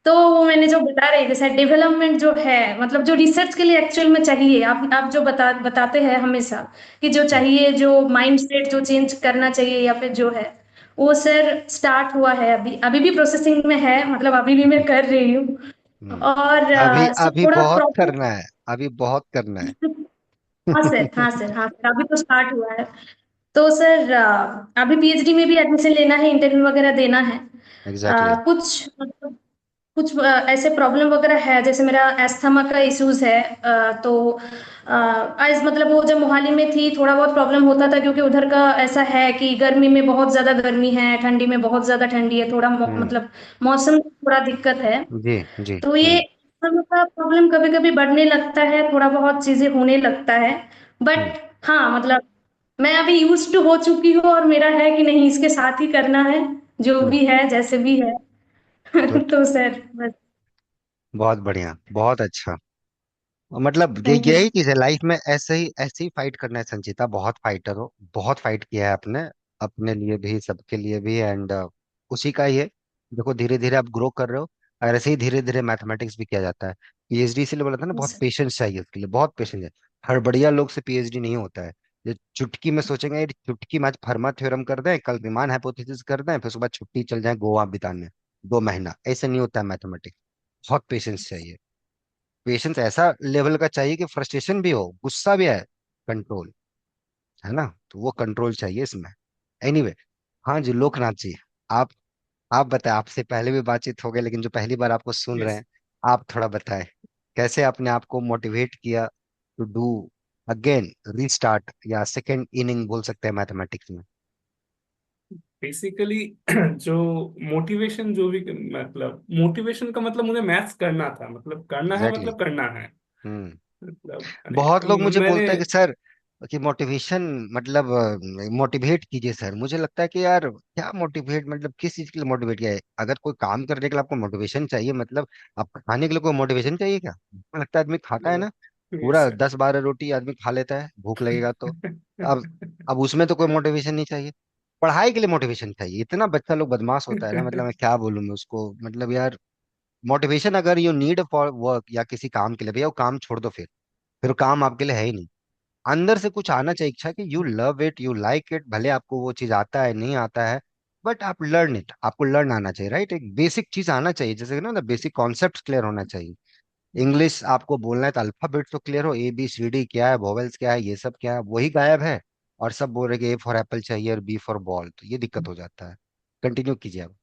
तो वो मैंने जो बता रही थी सर, डेवलपमेंट जो है, मतलब जो रिसर्च के लिए एक्चुअल में चाहिए, आप जो बताते हैं हमेशा कि जो चाहिए, जो माइंड सेट जो चेंज करना चाहिए या फिर जो है, वो सर स्टार्ट हुआ है। अभी अभी भी प्रोसेसिंग में है, मतलब अभी भी मैं कर रही हूँ। और अभी सर अभी थोड़ा बहुत प्रॉब्लम। करना है, अभी बहुत करना है। हाँ सर, हाँ सर, हाँ सर, अभी तो स्टार्ट हुआ है। तो सर अभी पीएचडी में भी एडमिशन लेना है, इंटरव्यू वगैरह देना है। एग्जैक्टली। कुछ मतलब कुछ ऐसे प्रॉब्लम वगैरह है, जैसे मेरा एस्थमा का इश्यूज है। तो आज मतलब वो जब मोहाली में थी थोड़ा बहुत प्रॉब्लम होता था, क्योंकि उधर का ऐसा है कि गर्मी में बहुत ज्यादा गर्मी है, ठंडी में बहुत ज्यादा ठंडी है, थोड़ा हम्म। मतलब मौसम थोड़ा दिक्कत है। जी जी। तो ये एस्थमा का प्रॉब्लम कभी कभी बढ़ने लगता है, थोड़ा बहुत चीजें होने लगता है। हम्म। बट हाँ मतलब मैं अभी यूज टू हो चुकी हूँ, और मेरा है कि नहीं इसके साथ ही करना है, जो भी है जैसे भी है। गुड। तो सर बस। बहुत बढ़िया, बहुत अच्छा। मतलब ये थैंक यू। यही चीज है लाइफ में, ऐसे ही फाइट करना है संचिता, बहुत फाइटर हो, बहुत फाइट किया है आपने, अपने लिए भी सबके लिए भी, एंड उसी का ही है। देखो धीरे धीरे आप ग्रो कर रहे हो, और ऐसे ही धीरे धीरे मैथमेटिक्स भी किया जाता है। पीएचडी इसलिए बोला था ना, बहुत सर पेशेंस चाहिए उसके लिए, बहुत पेशेंस है। हड़बड़िया लोग से पीएचडी नहीं होता है। ये चुटकी में सोचेंगे, ये चुटकी में आज फर्मा थ्योरम कर दें, कल विमान हाइपोथेसिस कर दें, फिर उसके बाद छुट्टी चल जाए गोवा बिताने 2 महीना, ऐसे नहीं होता है मैथमेटिक्स। बहुत पेशेंस चाहिए। पेशेंस ऐसा लेवल का चाहिए कि फ्रस्ट्रेशन भी हो, गुस्सा भी आए, कंट्रोल, है ना? तो वो कंट्रोल चाहिए इसमें। एनीवे, हाँ जी लोकनाथ जी, आप आप बताएं, आपसे पहले भी बातचीत हो गई, लेकिन जो पहली बार आपको सुन रहे यस। हैं, आप थोड़ा बताएं कैसे आपने आपको मोटिवेट किया टू डू अगेन रीस्टार्ट, या सेकेंड इनिंग बोल सकते हैं मैथमेटिक्स में। बेसिकली जो मोटिवेशन जो भी, मतलब मोटिवेशन का मतलब मुझे मैथ्स करना था, मतलब करना है, एग्जैक्टली। मतलब करना है। हम्म। मतलब बहुत लोग मुझे मैंने बोलते हैं कि सर, कि मोटिवेशन मतलब मोटिवेट कीजिए सर। मुझे लगता है कि यार क्या मोटिवेट, मतलब किस चीज के लिए मोटिवेट किया है? अगर कोई काम करने के लिए आपको मोटिवेशन चाहिए, मतलब आपको खाने के लिए कोई मोटिवेशन चाहिए क्या? मुझे लगता है आदमी खाता है ना, यस पूरा सर। 10-12 रोटी आदमी खा लेता है, भूख लगेगा तो। अब अब उसमें तो कोई मोटिवेशन नहीं चाहिए। पढ़ाई के लिए मोटिवेशन चाहिए। इतना बच्चा लोग बदमाश होता है ना, मतलब मैं क्या बोलूँ मैं उसको, मतलब यार मोटिवेशन अगर यू नीड फॉर वर्क या किसी काम के लिए, भैया वो काम छोड़ दो फिर वो काम आपके लिए है ही नहीं। अंदर से कुछ आना चाहिए इच्छा कि you love it, you like it, भले आपको वो चीज आता है नहीं आता है, बट आप लर्न इट, आपको लर्न आना चाहिए, राइट। एक बेसिक चीज आना चाहिए, जैसे कि ना बेसिक कॉन्सेप्ट क्लियर होना चाहिए। इंग्लिश आपको बोलना है तो अल्फाबेट तो क्लियर हो, ABCD क्या है, वोवेल्स क्या है, ये सब क्या है, वही गायब है। और सब बोल रहे कि A फॉर एप्पल चाहिए और B फॉर बॉल, तो ये दिक्कत हो जाता है। कंटिन्यू कीजिए आप।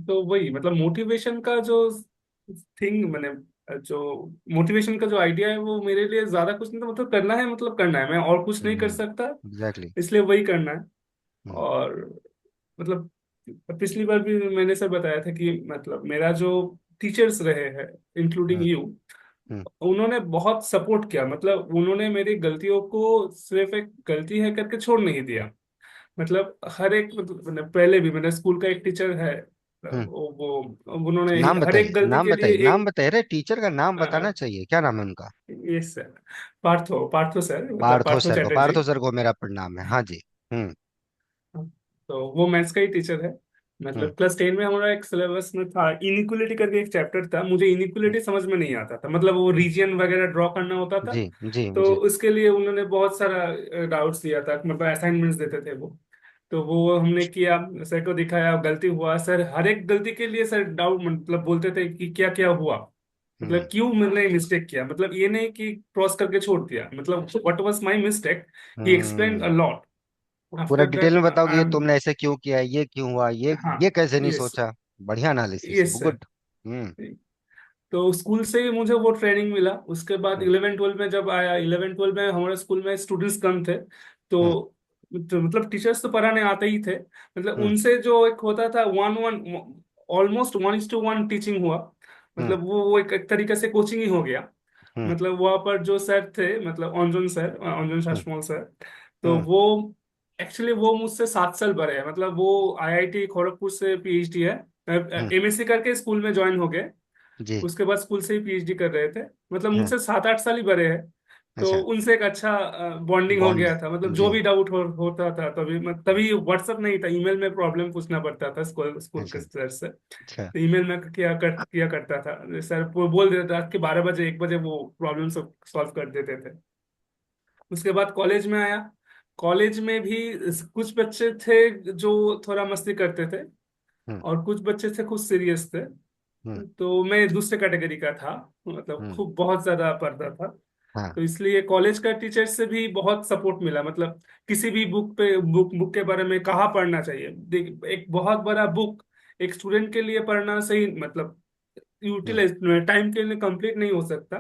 तो वही मतलब मोटिवेशन का जो थिंग मैंने जो मोटिवेशन का जो आइडिया है वो मेरे लिए ज्यादा कुछ नहीं था, मतलब करना है, मतलब करना है, मैं और कुछ नहीं कर सकता, एग्जैक्टली। इसलिए वही करना है। हम्म। और मतलब पिछली बार भी मैंने सर बताया था कि मतलब मेरा जो टीचर्स रहे हैं इंक्लूडिंग हम्म। यू, हम्म। उन्होंने बहुत सपोर्ट किया, मतलब उन्होंने मेरी गलतियों को सिर्फ एक गलती है करके छोड़ नहीं दिया। मतलब हर एक मतलब पहले भी मेरे स्कूल का एक टीचर है, हम्म। वो उन्होंने नाम हर एक बताइए, गलती नाम के लिए बताइए, नाम एक बताइए, अरे टीचर का नाम बताना चाहिए, क्या नाम है उनका? ये सर, पार्थो पार्थो सर, मतलब पार्थो पार्थो सर को, चैटर्जी। पार्थो सर को मेरा प्रणाम है, हाँ जी। हम्म। तो वो मैथ्स का ही टीचर है। हम्म। मतलब क्लास 10 में हमारा एक सिलेबस में था इनइक्वलिटी करके एक चैप्टर था, मुझे हम्म। इनइक्वलिटी समझ में नहीं आता था, मतलब वो हम्म। रीजियन वगैरह ड्रॉ करना होता था। जी जी तो जी। उसके लिए उन्होंने बहुत सारा डाउट्स दिया था, मतलब असाइनमेंट्स देते थे वो। तो वो हमने किया, सर को दिखाया, गलती हुआ, सर हर एक गलती के लिए सर डाउट मतलब बोलते थे कि क्या क्या हुआ, हम्म। मतलब क्यों मैंने मिस्टेक किया, मतलब ये नहीं कि क्रॉस करके छोड़ दिया, मतलब what was my mistake, he explain a hmm. Lot. पूरा आफ्टर डिटेल दैट में बताओ कि आई ये एम, तुमने ऐसे क्यों किया, ये क्यों हुआ, हाँ, ये कैसे नहीं यस, सोचा। बढ़िया एनालिसिस, यस सर। गुड। हम्म। तो स्कूल से ही मुझे वो ट्रेनिंग मिला। उसके बाद हम्म। 11 12 में जब आया, 11 12 में हमारे स्कूल में स्टूडेंट्स कम थे, हम्म। मतलब टीचर्स तो पढ़ाने आते ही थे, मतलब हम्म। उनसे जो एक होता था वन वन, ऑलमोस्ट 1:1 टीचिंग हुआ, हम्म। मतलब वो एक तरीके से कोचिंग ही हो गया। हम्म। मतलब वहाँ पर जो सर थे, मतलब अंजुन सर, अंजुन हम्म। शासमोल सर, तो हम्म। वो एक्चुअली वो मुझसे 7 साल बड़े हैं, मतलब वो IIT खड़गपुर से PhD है, हम्म। MSc करके स्कूल में ज्वाइन हो गए। जी। उसके बाद स्कूल से ही PhD कर रहे थे, मतलब हाँ। मुझसे 7 8 साल ही बड़े हैं। तो अच्छा। उनसे एक अच्छा बॉन्डिंग हो बॉन्ड। गया था, मतलब जो जी। भी डाउट होता था तभी तभी व्हाट्सअप नहीं था, ईमेल में प्रॉब्लम पूछना पड़ता था स्कूल स्कूल के अच्छा। सर से। अच्छा। तो ईमेल में किया करता था सर, वो बोल देते थे रात के 12 बजे 1 बजे वो प्रॉब्लम सॉल्व कर देते थे। उसके बाद कॉलेज में आया। कॉलेज में भी कुछ बच्चे थे जो थोड़ा मस्ती करते थे, हम्म। और कुछ बच्चे थे कुछ सीरियस थे। हम्म। तो मैं दूसरे कैटेगरी का था, मतलब हम्म। खूब बहुत ज्यादा पढ़ता था। हाँ। तो इसलिए कॉलेज का टीचर से भी बहुत सपोर्ट मिला, मतलब किसी भी बुक पे बुक के बारे में कहाँ पढ़ना चाहिए, देख एक बहुत बड़ा बुक एक स्टूडेंट के लिए पढ़ना सही, मतलब हम्म। यूटिलाइज टाइम के लिए कंप्लीट नहीं हो सकता।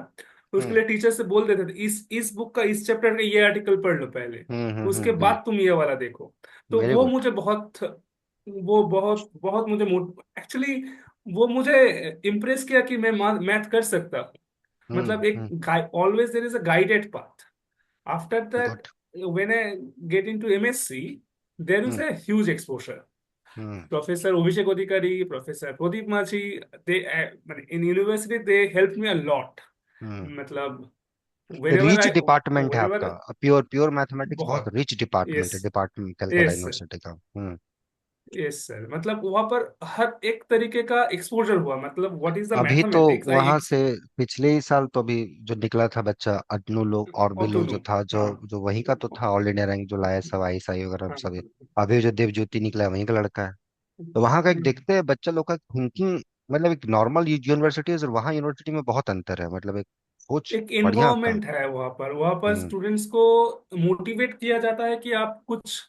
तो उसके हम्म। लिए टीचर से बोल देते थे इस बुक का इस चैप्टर का ये आर्टिकल पढ़ लो पहले, हम्म। उसके बाद तुम ये वाला देखो। तो वेरी वो गुड। मुझे बहुत, वो बहुत बहुत मुझे एक्चुअली वो मुझे इम्प्रेस किया कि मैं मैथ कर सकता हूँ। हम्म। मतलब एक hmm. Always there is a guided path. After that good. When I get into MSc, there is hmm. A huge exposure. Hmm. Professor Abhishek Adhikari, Professor Pradeep Machi, they in university they helped me a lot. हम्म। मतलब whenever rich I department है आपका। whenever pure pure mathematics बहुत बहुत, rich department है, yes, department Calcutta yes sir, university का। हम्म। Yes sir, मतलब वहां पर हर एक तरीके का एक्सपोजर हुआ, मतलब व्हाट इज द अभी तो मैथमेटिक्स आई वहां से पिछले ही साल तो अभी जो निकला था बच्चा अतनु लोग और भी लोग ऑटोनू, जो था, जो हाँ, जो वहीं का तो था, ऑल इंडिया रैंक जो लाया सब, ISI वगैरह हाँ, सब। अभी जो देवज्योति निकला है वहीं का लड़का है। तो वहां का एक देखते हैं बच्चा लोग का थिंकिंग, मतलब एक नॉर्मल यूनिवर्सिटी और वहाँ यूनिवर्सिटी में बहुत अंतर है, मतलब एक सोच एक बढ़िया आपका। इन्वायरमेंट है वहां पर हम्म। स्टूडेंट्स को मोटिवेट किया जाता है कि आप कुछ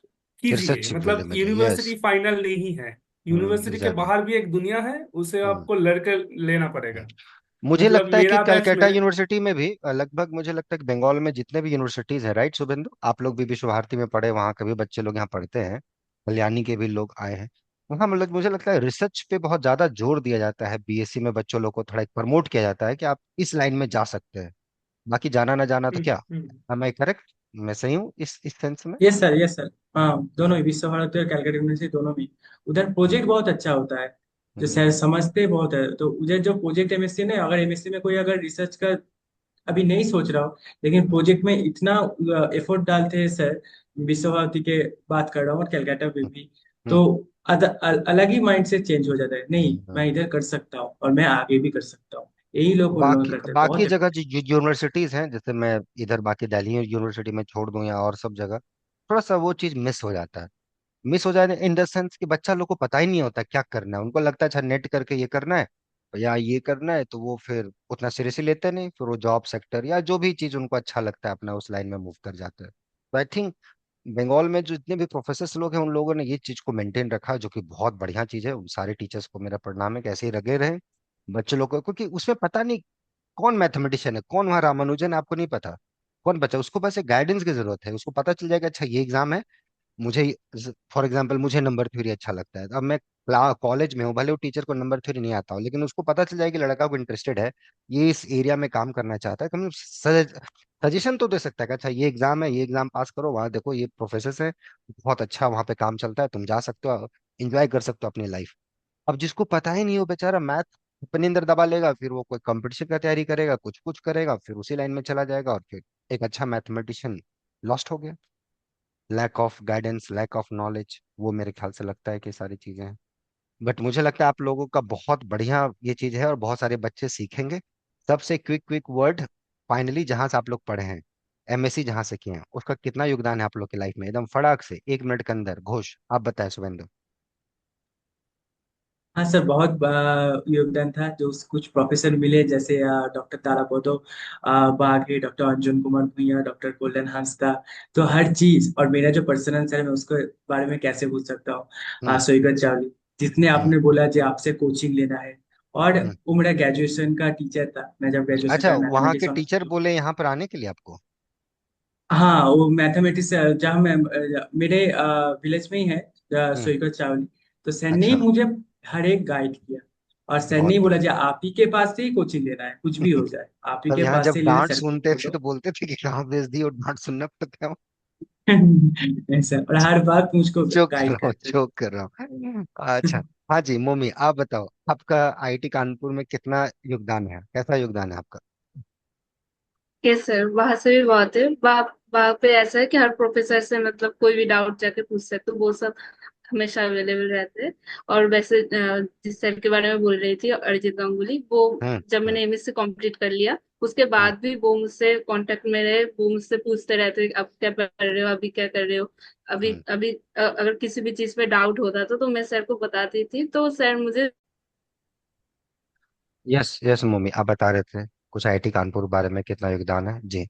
कीजिए, रिसर्च फील्ड मतलब में जाइए, यस। यूनिवर्सिटी फाइनल नहीं है, यूनिवर्सिटी के एग्जैक्टली। बाहर भी एक दुनिया है, उसे आपको लड़कर लेना पड़ेगा। मुझे मतलब लगता है कि मेरा बैच कलकत्ता में, यूनिवर्सिटी में भी लगभग मुझे लगता है कि बंगाल में जितने भी यूनिवर्सिटीज हैं, राइट शुभेंदु, आप लोग भी विश्व भारती में पढ़े, वहाँ के भी बच्चे लोग यहाँ पढ़ते हैं, कल्याणी के भी लोग आए हैं वहाँ। मतलब मुझे लगता है रिसर्च पे बहुत ज्यादा जोर दिया जाता है, BSc में बच्चों लोग को थोड़ा प्रमोट किया जाता है कि आप इस लाइन में जा सकते हैं, बाकी जाना ना जाना तो क्या। हम्म, am I करेक्ट? मैं सही हूँ इस सेंस में? Yes sir, yes sir. हाँ, दोनों ही, विश्व भारती और कैलकाटा यूनिवर्सिटी दोनों में उधर हम्म। प्रोजेक्ट बहुत अच्छा होता है। जो हम्म। सर समझते बहुत है, तो उधर जो प्रोजेक्ट MSc में, अगर MSc में कोई अगर रिसर्च का अभी नहीं सोच रहा हो, लेकिन प्रोजेक्ट में इतना एफर्ट डालते हैं सर, विश्व भारती के बात कर रहा हूँ और कलकत्ता में भी। हम्म तो अलग ही माइंड से चेंज हो जाता है, नहीं हम्म, मैं इधर कर सकता हूँ और मैं आगे भी कर सकता हूँ। यही लोग उन लोग बाकी करते हैं, बाकी बहुत जगह effort। जो यूनिवर्सिटीज हैं, जैसे मैं इधर बाकी दिल्ली यूनिवर्सिटी में छोड़ दूं या और सब जगह, थोड़ा सा वो चीज मिस हो जाता है। मिस हो जाए इन द सेंस कि बच्चा लोग को पता ही नहीं होता क्या करना है। उनको लगता है अच्छा नेट करके ये करना है या ये करना है, तो वो फिर उतना सीरियसली लेते नहीं, फिर वो जॉब सेक्टर या जो भी चीज उनको अच्छा लगता है अपना उस लाइन में मूव कर जाते हैं। तो आई थिंक बंगाल में जो जितने भी प्रोफेसर लोग हैं उन लोगों ने ये चीज को मेंटेन रखा, जो कि बहुत बढ़िया चीज है। उन सारे टीचर्स को मेरा प्रणाम है कि ऐसे ही लगे रहे बच्चे लोग को, क्योंकि उसमें पता नहीं कौन मैथमेटिशियन है, कौन वहाँ रामानुजन है, आपको नहीं पता कौन बच्चा। उसको बस एक गाइडेंस की जरूरत है। उसको पता चल जाएगा अच्छा ये एग्जाम है, मुझे फॉर एग्जाम्पल मुझे नंबर थ्योरी अच्छा लगता है, अब मैं कॉलेज में हूँ, भले वो टीचर को नंबर थ्योरी नहीं आता हो, लेकिन उसको पता चल जाएगा कि लड़का को इंटरेस्टेड है, ये इस एरिया में काम करना चाहता है, कम सजेशन तो दे सकता है कि अच्छा ये एग्जाम है, ये एग्जाम पास करो, वहाँ देखो ये प्रोफेसर है, बहुत अच्छा वहाँ पे काम चलता है, तुम जा सकते हो, एंजॉय कर सकते हो अपनी लाइफ। अब जिसको पता ही नहीं हो बेचारा, मैथ अपने अंदर दबा लेगा, फिर वो कोई कंपटीशन का तैयारी करेगा, कुछ कुछ करेगा, फिर उसी लाइन में चला जाएगा, और फिर एक अच्छा मैथमेटिशियन लॉस्ट हो गया। Lack of guidance, lack of knowledge, वो मेरे ख्याल से लगता है कि सारी चीजें हैं। बट मुझे लगता है आप लोगों का बहुत बढ़िया ये चीज है और बहुत सारे बच्चे सीखेंगे। सबसे क्विक क्विक वर्ड, फाइनली जहां से आप लोग पढ़े हैं, एमएससी जहां से किए हैं, उसका कितना योगदान है आप लोग की लाइफ में, एकदम फटाक से 1 मिनट के अंदर घोष आप बताएं शुभेंदु। हाँ सर, बहुत योगदान था। जो कुछ प्रोफेसर मिले, जैसे डॉक्टर तारापदो बागे, डॉक्टर अंजुन कुमार भूया, डॉक्टर गोल्डन हंस था। तो हर चीज, और मेरा जो पर्सनल सर है मैं उसके बारे में कैसे पूछ सकता हूँ, हम्म सोईगत चावली, जिसने हम्म आपने बोला जो आपसे कोचिंग लेना है। और हम्म। वो मेरा ग्रेजुएशन का टीचर था, मैं जब ग्रेजुएशन अच्छा, का वहाँ के मैथमेटिक्स ऑनर्स। टीचर बोले यहाँ पर आने के लिए आपको? हाँ, वो मैथमेटिक्स जहाँ मैं मेरे विलेज में ही है, हम्म। सोईगत चावली। तो सर ने ही अच्छा, मुझे हर एक गाइड किया। और सर ने बहुत ही बोला बढ़िया। जी आप ही के पास से ही कोचिंग लेना है, कुछ भी हो जाए आप ही तब के यहाँ पास जब से लेना है, डांट सर को सुनते बोल थे दो। तो बोलते थे कि कहाँ भेज दी, और डांट सुनना पड़ता है। ऐसा, और हर बात मुझको जोक कर गाइड रहा हूँ, करते थे। जोक कर रहा हूँ। अच्छा। हाँ जी मोमी, आप बताओ आपका आईआईटी कानपुर में कितना योगदान है, कैसा योगदान है आपका? यस सर, वहां से भी बहुत है। वहाँ पे ऐसा है कि हर प्रोफेसर से मतलब कोई भी डाउट जाके पूछ सकते हो, वो सब हमेशा अवेलेबल रहते हैं। और वैसे जिस सर के बारे में बोल रही थी अरिजीत गांगुली, वो हम्म जब हम्म मैंने एमएससी कंप्लीट कर लिया उसके हम्म बाद भी वो मुझसे कांटेक्ट में रहे। वो मुझसे पूछते रहते हैं, अब क्या कर रहे हो, अभी क्या कर रहे हो, अभी हम्म। अभी अगर किसी भी चीज पे डाउट होता था तो मैं सर को बताती थी, तो सर मुझे। यस यस मोमी, आप बता रहे थे कुछ आईआईटी कानपुर बारे में कितना योगदान है जी।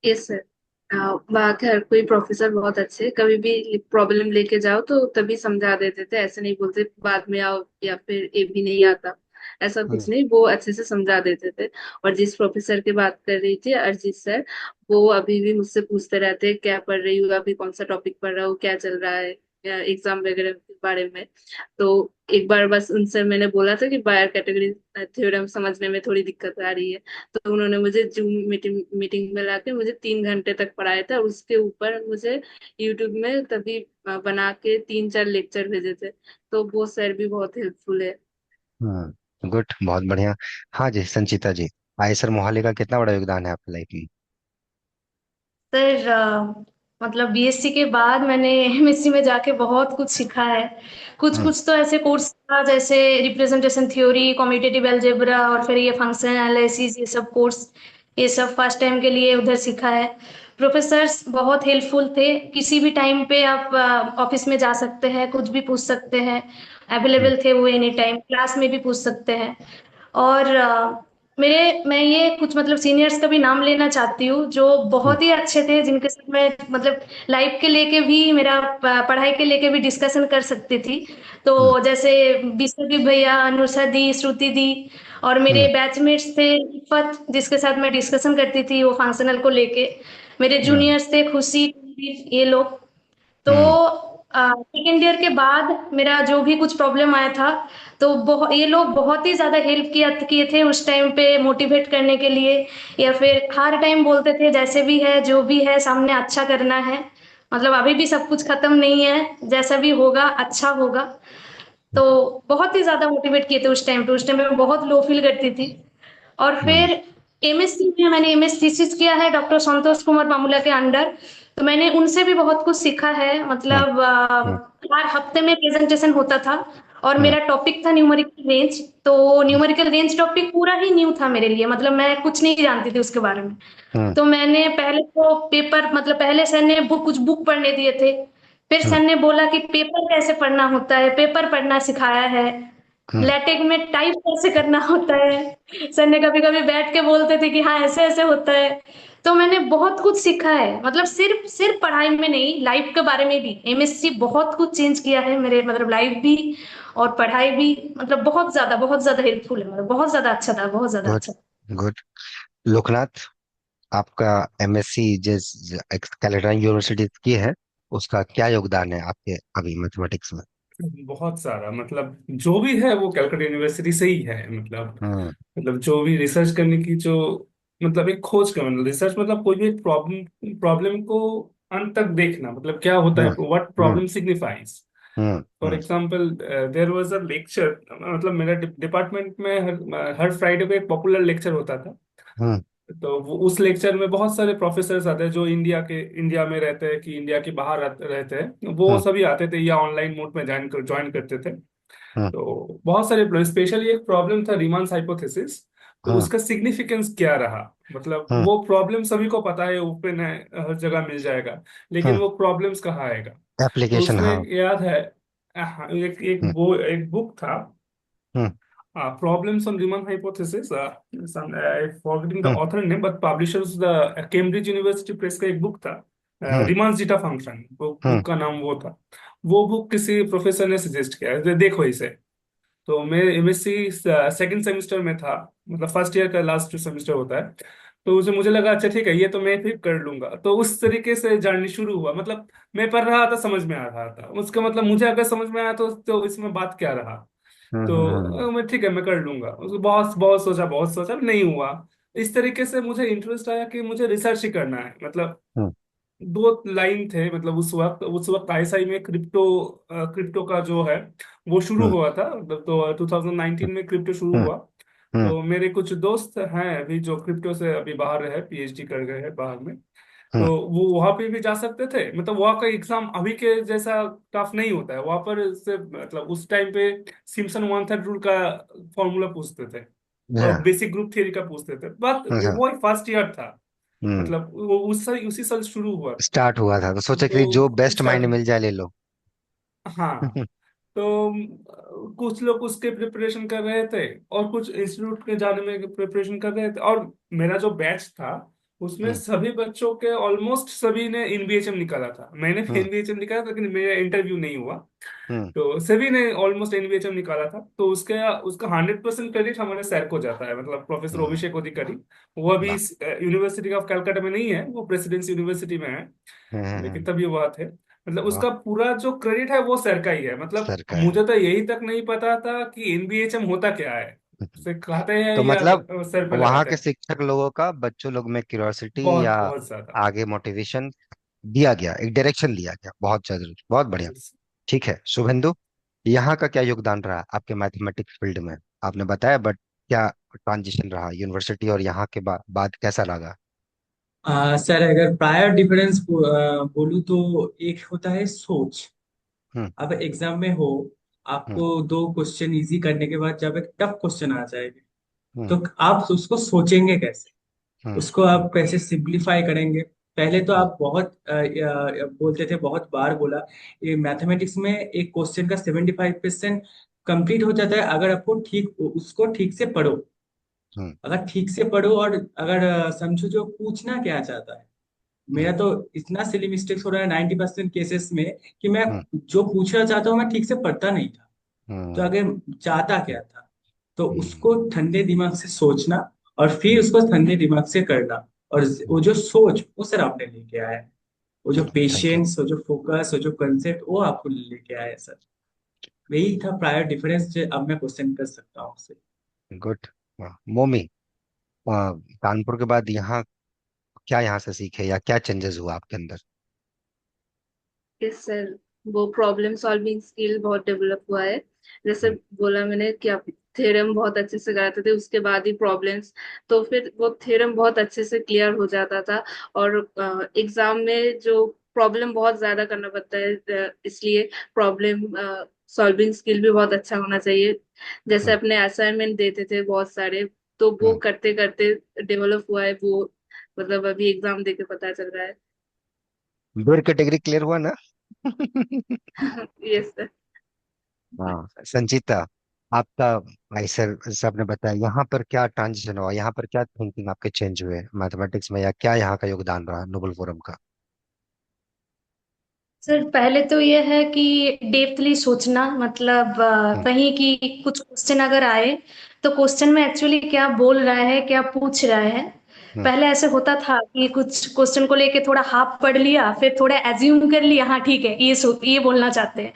यस सर, वहाँ के हर कोई प्रोफेसर बहुत अच्छे हैं। कभी भी प्रॉब्लम लेके जाओ तो तभी समझा देते थे, ऐसे नहीं बोलते बाद में आओ या फिर ये भी नहीं आता, ऐसा हम्म कुछ नहीं, वो अच्छे से समझा देते थे। और जिस प्रोफेसर की बात कर रही थी अरिजीत सर, वो अभी भी मुझसे पूछते रहते हैं क्या पढ़ रही हूँ, अभी कौन सा टॉपिक पढ़ रहा हूँ, क्या चल रहा है, एग्जाम वगैरह के बारे में। तो एक बार बस उनसे मैंने बोला था कि बायर कैटेगरी थ्योरम समझने में थोड़ी दिक्कत आ रही है, तो उन्होंने मुझे जूम मीटिंग में लाके मुझे 3 घंटे तक पढ़ाया था, और उसके ऊपर मुझे यूट्यूब में तभी बना के 3-4 लेक्चर भेजे थे। तो वो सर भी बहुत हेल्पफुल है। गुड, बहुत बढ़िया। हाँ जी संचिता जी, आईएसआर मोहाली का कितना बड़ा योगदान है आपकी लाइफ में? सर मतलब बीएससी के बाद मैंने एमएससी में जाके बहुत कुछ सीखा है। कुछ हम्म कुछ तो ऐसे कोर्स था जैसे रिप्रेजेंटेशन थ्योरी, कॉम्पिटिटिव अलजेब्रा, और फिर ये फंक्शन एनालिसिस, ये सब कोर्स, ये सब फर्स्ट टाइम के लिए उधर सीखा है। प्रोफेसर्स बहुत हेल्पफुल थे, किसी भी टाइम पे आप ऑफिस में जा सकते हैं, कुछ भी पूछ सकते हैं, हम्म अवेलेबल थे वो एनी टाइम, क्लास में भी पूछ सकते हैं। और मैं ये कुछ मतलब सीनियर्स का भी नाम लेना चाहती हूँ जो हम्म बहुत ही अच्छे थे, जिनके साथ मैं मतलब लाइफ के लेके भी, मेरा पढ़ाई के लेके भी डिस्कशन कर सकती थी। तो हम्म जैसे विश्वदीप भैया, अनुषा दी, श्रुति दी, और मेरे हम्म बैचमेट्स थे इफ़त, जिसके साथ मैं डिस्कशन करती थी वो फंक्शनल को लेके। मेरे हम्म जूनियर्स थे खुशी, ये लोग। तो हम्म सेकेंड ईयर के बाद मेरा जो भी कुछ प्रॉब्लम आया था, तो बहुत, ये लोग बहुत ही ज्यादा हेल्प किया किए थे उस टाइम पे, मोटिवेट करने के लिए, या फिर हर टाइम बोलते थे जैसे भी है जो भी है सामने अच्छा करना है, मतलब अभी भी सब कुछ खत्म नहीं है, जैसा भी होगा अच्छा होगा। तो बहुत ही ज्यादा मोटिवेट किए थे उस टाइम पे। उस टाइम पे मैं बहुत लो फील करती थी। और हम्म फिर एमएससी में मैंने एमएस थीसिस किया है डॉक्टर संतोष कुमार पामुला के अंडर। तो मैंने उनसे भी बहुत कुछ सीखा है। हम्म। मतलब हम्म। हर हफ्ते में प्रेजेंटेशन होता था और हम्म। मेरा टॉपिक था न्यूमेरिकल रेंज। तो न्यूमेरिकल रेंज टॉपिक पूरा ही न्यू था मेरे लिए, मतलब मैं कुछ नहीं जानती थी उसके बारे में। हम्म। तो मैंने पहले तो पेपर, मतलब पहले सर ने कुछ बुक पढ़ने दिए थे। फिर हम्म। सर ने बोला कि पेपर कैसे पढ़ना होता है, पेपर पढ़ना सिखाया है। हम्म। लेटेक में टाइप कैसे करना होता है, सर ने कभी कभी बैठ के बोलते थे कि हाँ ऐसे ऐसे होता है। तो मैंने बहुत कुछ सीखा है, मतलब सिर्फ सिर्फ पढ़ाई में नहीं, लाइफ के बारे में भी। एमएससी बहुत कुछ चेंज किया है मेरे, मतलब लाइफ भी और पढ़ाई भी। मतलब बहुत ज्यादा हेल्पफुल है, मतलब बहुत ज्यादा अच्छा था, बहुत ज्यादा गुड। अच्छा। गुड। लोकनाथ, आपका एमएससी जिस कैलेडोनियन यूनिवर्सिटी की है, उसका क्या योगदान है आपके अभी मैथमेटिक्स में? बहुत सारा, मतलब जो भी है वो कलकत्ता यूनिवर्सिटी से ही है। हम्म। जो भी रिसर्च करने की जो, मतलब एक खोज का, मतलब रिसर्च मतलब कोई भी एक प्रॉब्लम प्रॉब्लम को अंत तक देखना, मतलब क्या होता हम्म। है, what hmm. Problem signifies. Hmm. For hmm. Example, there was a lecture, मतलब मेरा डिपार्टमेंट में हर फ्राइडे को एक पॉपुलर लेक्चर होता था। हम्म। तो उस लेक्चर में बहुत सारे प्रोफेसर्स आते हैं जो इंडिया में रहते हैं कि इंडिया के बाहर रहते हैं, वो हम्म। सभी आते थे या ऑनलाइन मोड में ज्वाइन करते थे। हम्म। तो बहुत सारे, स्पेशली एक प्रॉब्लम था रीमांस हाइपोथेसिस। तो हम्म। उसका सिग्निफिकेंस क्या रहा, मतलब हम्म। वो प्रॉब्लम सभी को पता है, ओपन है, हर जगह मिल जाएगा, लेकिन हम्म। वो प्रॉब्लम्स कहाँ आएगा। तो एप्लीकेशन, उसमें हाँ। एक याद है, एक हम्म। एक बुक था, हम्म। Problems on Riemann hypothesis. Forgetting the hmm. author name, but publishers the Cambridge University Press का एक बुक था, हम्म। रिमांस जीटा फंक्शन, वो हम्म। बुक का नाम वो था। वो बुक किसी प्रोफेसर ने सजेस्ट किया, देखो इसे। तो मैं एमएससी सेकंड सेमेस्टर में था, मतलब फर्स्ट ईयर का लास्ट सेमेस्टर होता है। तो उसे मुझे लगा अच्छा ठीक है, ये तो मैं फिर कर लूंगा, तो उस तरीके से जाननी शुरू हुआ। मतलब मैं पढ़ रहा था, समझ में आ रहा था उसका, मतलब मुझे अगर समझ में आया तो इसमें बात क्या रहा। हम्म। तो हम्म। मैं ठीक है, मैं कर लूंगा। उसको बहुत सोचा, नहीं हुआ। इस तरीके से मुझे इंटरेस्ट आया कि मुझे रिसर्च ही करना है। मतलब हम्म। दो लाइन थे, मतलब उस वक्त आईएसआई में क्रिप्टो का जो है वो शुरू हम्म। हुआ था। मतलब तो 2019 में क्रिप्टो शुरू हम्म। हुआ। हम्म। तो मेरे कुछ दोस्त हैं अभी जो क्रिप्टो से अभी बाहर है, पीएचडी कर गए हैं बाहर में। हम्म। तो वो वहां पे भी जा सकते थे, मतलब वहाँ का एग्जाम अभी के जैसा टफ नहीं होता है वहां पर से। मतलब उस टाइम पे सिम्पसन वन थर्ड रूल का फॉर्मूला पूछते थे और अच्छा। बेसिक ग्रुप थ्योरी का पूछते थे, बट अच्छा। वो फर्स्ट ईयर था। हम्म। मतलब वो उसी साल शुरू हुआ था। स्टार्ट हुआ था तो सोचा कि जो तो बेस्ट माइंड मिल जाए ले लो। हाँ, तो कुछ लोग उसके प्रिपरेशन कर रहे थे और कुछ इंस्टीट्यूट के जाने में प्रिपरेशन कर रहे थे। और मेरा जो बैच था उसमें हम्म। सभी बच्चों के ऑलमोस्ट सभी ने एनबीएचएम निकाला था। मैंने भी हम्म। एनबीएचएम निकाला था, लेकिन मेरा इंटरव्यू नहीं हुआ। हम्म। तो सभी ने ऑलमोस्ट एनबीएचएम निकाला था। तो उसका उसका 100% क्रेडिट हमारे सर को जाता है, मतलब प्रोफेसर हम्म। अभिषेक अधिकारी। वो अभी वाह। यूनिवर्सिटी ऑफ कलकत्ता में नहीं है, वो प्रेसिडेंसी यूनिवर्सिटी में है। लेकिन हम्म। तब ये बात है, मतलब वाह। उसका पूरा जो क्रेडिट है वो सर का ही है। मतलब सर का है। मुझे तो यही तक नहीं पता था कि एनबीएचएम होता क्या है। उसे कहते हैं तो या मतलब सर पे वहां लगाते के हैं। शिक्षक लोगों का बच्चों लोग में क्यूरियोसिटी या बहुत बहुत ज्यादा। आगे मोटिवेशन दिया गया, एक डायरेक्शन दिया गया, बहुत जरूरी, बहुत बढ़िया। ठीक है शुभेंदु, यहाँ का क्या योगदान रहा आपके मैथमेटिक्स फील्ड में? आपने बताया, बट क्या ट्रांजिशन रहा यूनिवर्सिटी और यहाँ के बाद कैसा लगा? सर अगर प्रायर डिफरेंस बोलूँ तो एक होता है सोच। हम्म। अब एग्जाम में हो, हम्म। आपको दो क्वेश्चन इजी करने के बाद जब एक टफ क्वेश्चन आ जाएगा, हम्म। तो आप उसको सोचेंगे कैसे, हम्म। उसको हम्म। आप कैसे सिंप्लीफाई करेंगे। पहले तो हम्म। आप बहुत बोलते थे, बहुत बार बोला, ये मैथमेटिक्स में एक क्वेश्चन का 75% कंप्लीट हो जाता है अगर आपको ठीक उसको ठीक से पढ़ो। हम्म। अगर ठीक से पढ़ो और अगर समझो जो पूछना क्या चाहता है। मेरा हम्म। तो इतना सिली मिस्टेक्स हो रहा है 90% केसेस में कि मैं हम्म। जो पूछना चाहता हूँ मैं ठीक से पढ़ता नहीं था। तो हम्म। अगर चाहता क्या था, तो हम्म। उसको ठंडे दिमाग से सोचना और फिर हम्म। उसको ठंडे दिमाग से करना। और हम्म। वो जो सोच वो सर आपने लेके आया है, वो जो थैंक यू। पेशेंस, वो जो फोकस, वो जो कंसेप्ट वो आपको लेके आया है सर। यही था प्रायर डिफरेंस जो अब मैं क्वेश्चन कर सकता हूँ उससे। गुड। मोमी, कानपुर के बाद यहाँ क्या यहाँ से सीखे या क्या चेंजेस हुआ आपके अंदर? यस सर, वो प्रॉब्लम सॉल्विंग स्किल बहुत डेवलप हुआ है। जैसे हम्म। बोला मैंने कि आप थ्योरम बहुत अच्छे से कराते थे, उसके बाद ही प्रॉब्लम्स। तो फिर वो थ्योरम बहुत अच्छे से क्लियर हो जाता था। और एग्जाम में जो प्रॉब्लम बहुत ज्यादा करना पड़ता है, इसलिए प्रॉब्लम सॉल्विंग स्किल भी बहुत अच्छा होना चाहिए। जैसे हम्म। अपने असाइनमेंट देते थे बहुत सारे, तो वो हम्म। करते करते डेवलप हुआ है वो। मतलब अभी एग्जाम देके पता चल रहा है। दो कैटेगरी क्लियर हुआ ना? Yes sir. हाँ संचिता, आपका भाई सर जैसे आपने बताया, यहाँ पर क्या ट्रांजिशन हुआ, यहाँ पर क्या थिंकिंग आपके चेंज हुए मैथमेटिक्स में, या क्या यहाँ का योगदान रहा नोबल फोरम का? सर पहले तो ये है कि डेप्थली सोचना, मतलब हम्म। कहीं की कुछ क्वेश्चन अगर आए तो क्वेश्चन में एक्चुअली क्या बोल रहा है, क्या पूछ रहा है। हम्म। पहले ऐसे होता था कि कुछ क्वेश्चन को लेके थोड़ा हाफ पढ़ लिया, फिर थोड़ा एज्यूम कर लिया, हाँ ठीक है ये बोलना चाहते हैं।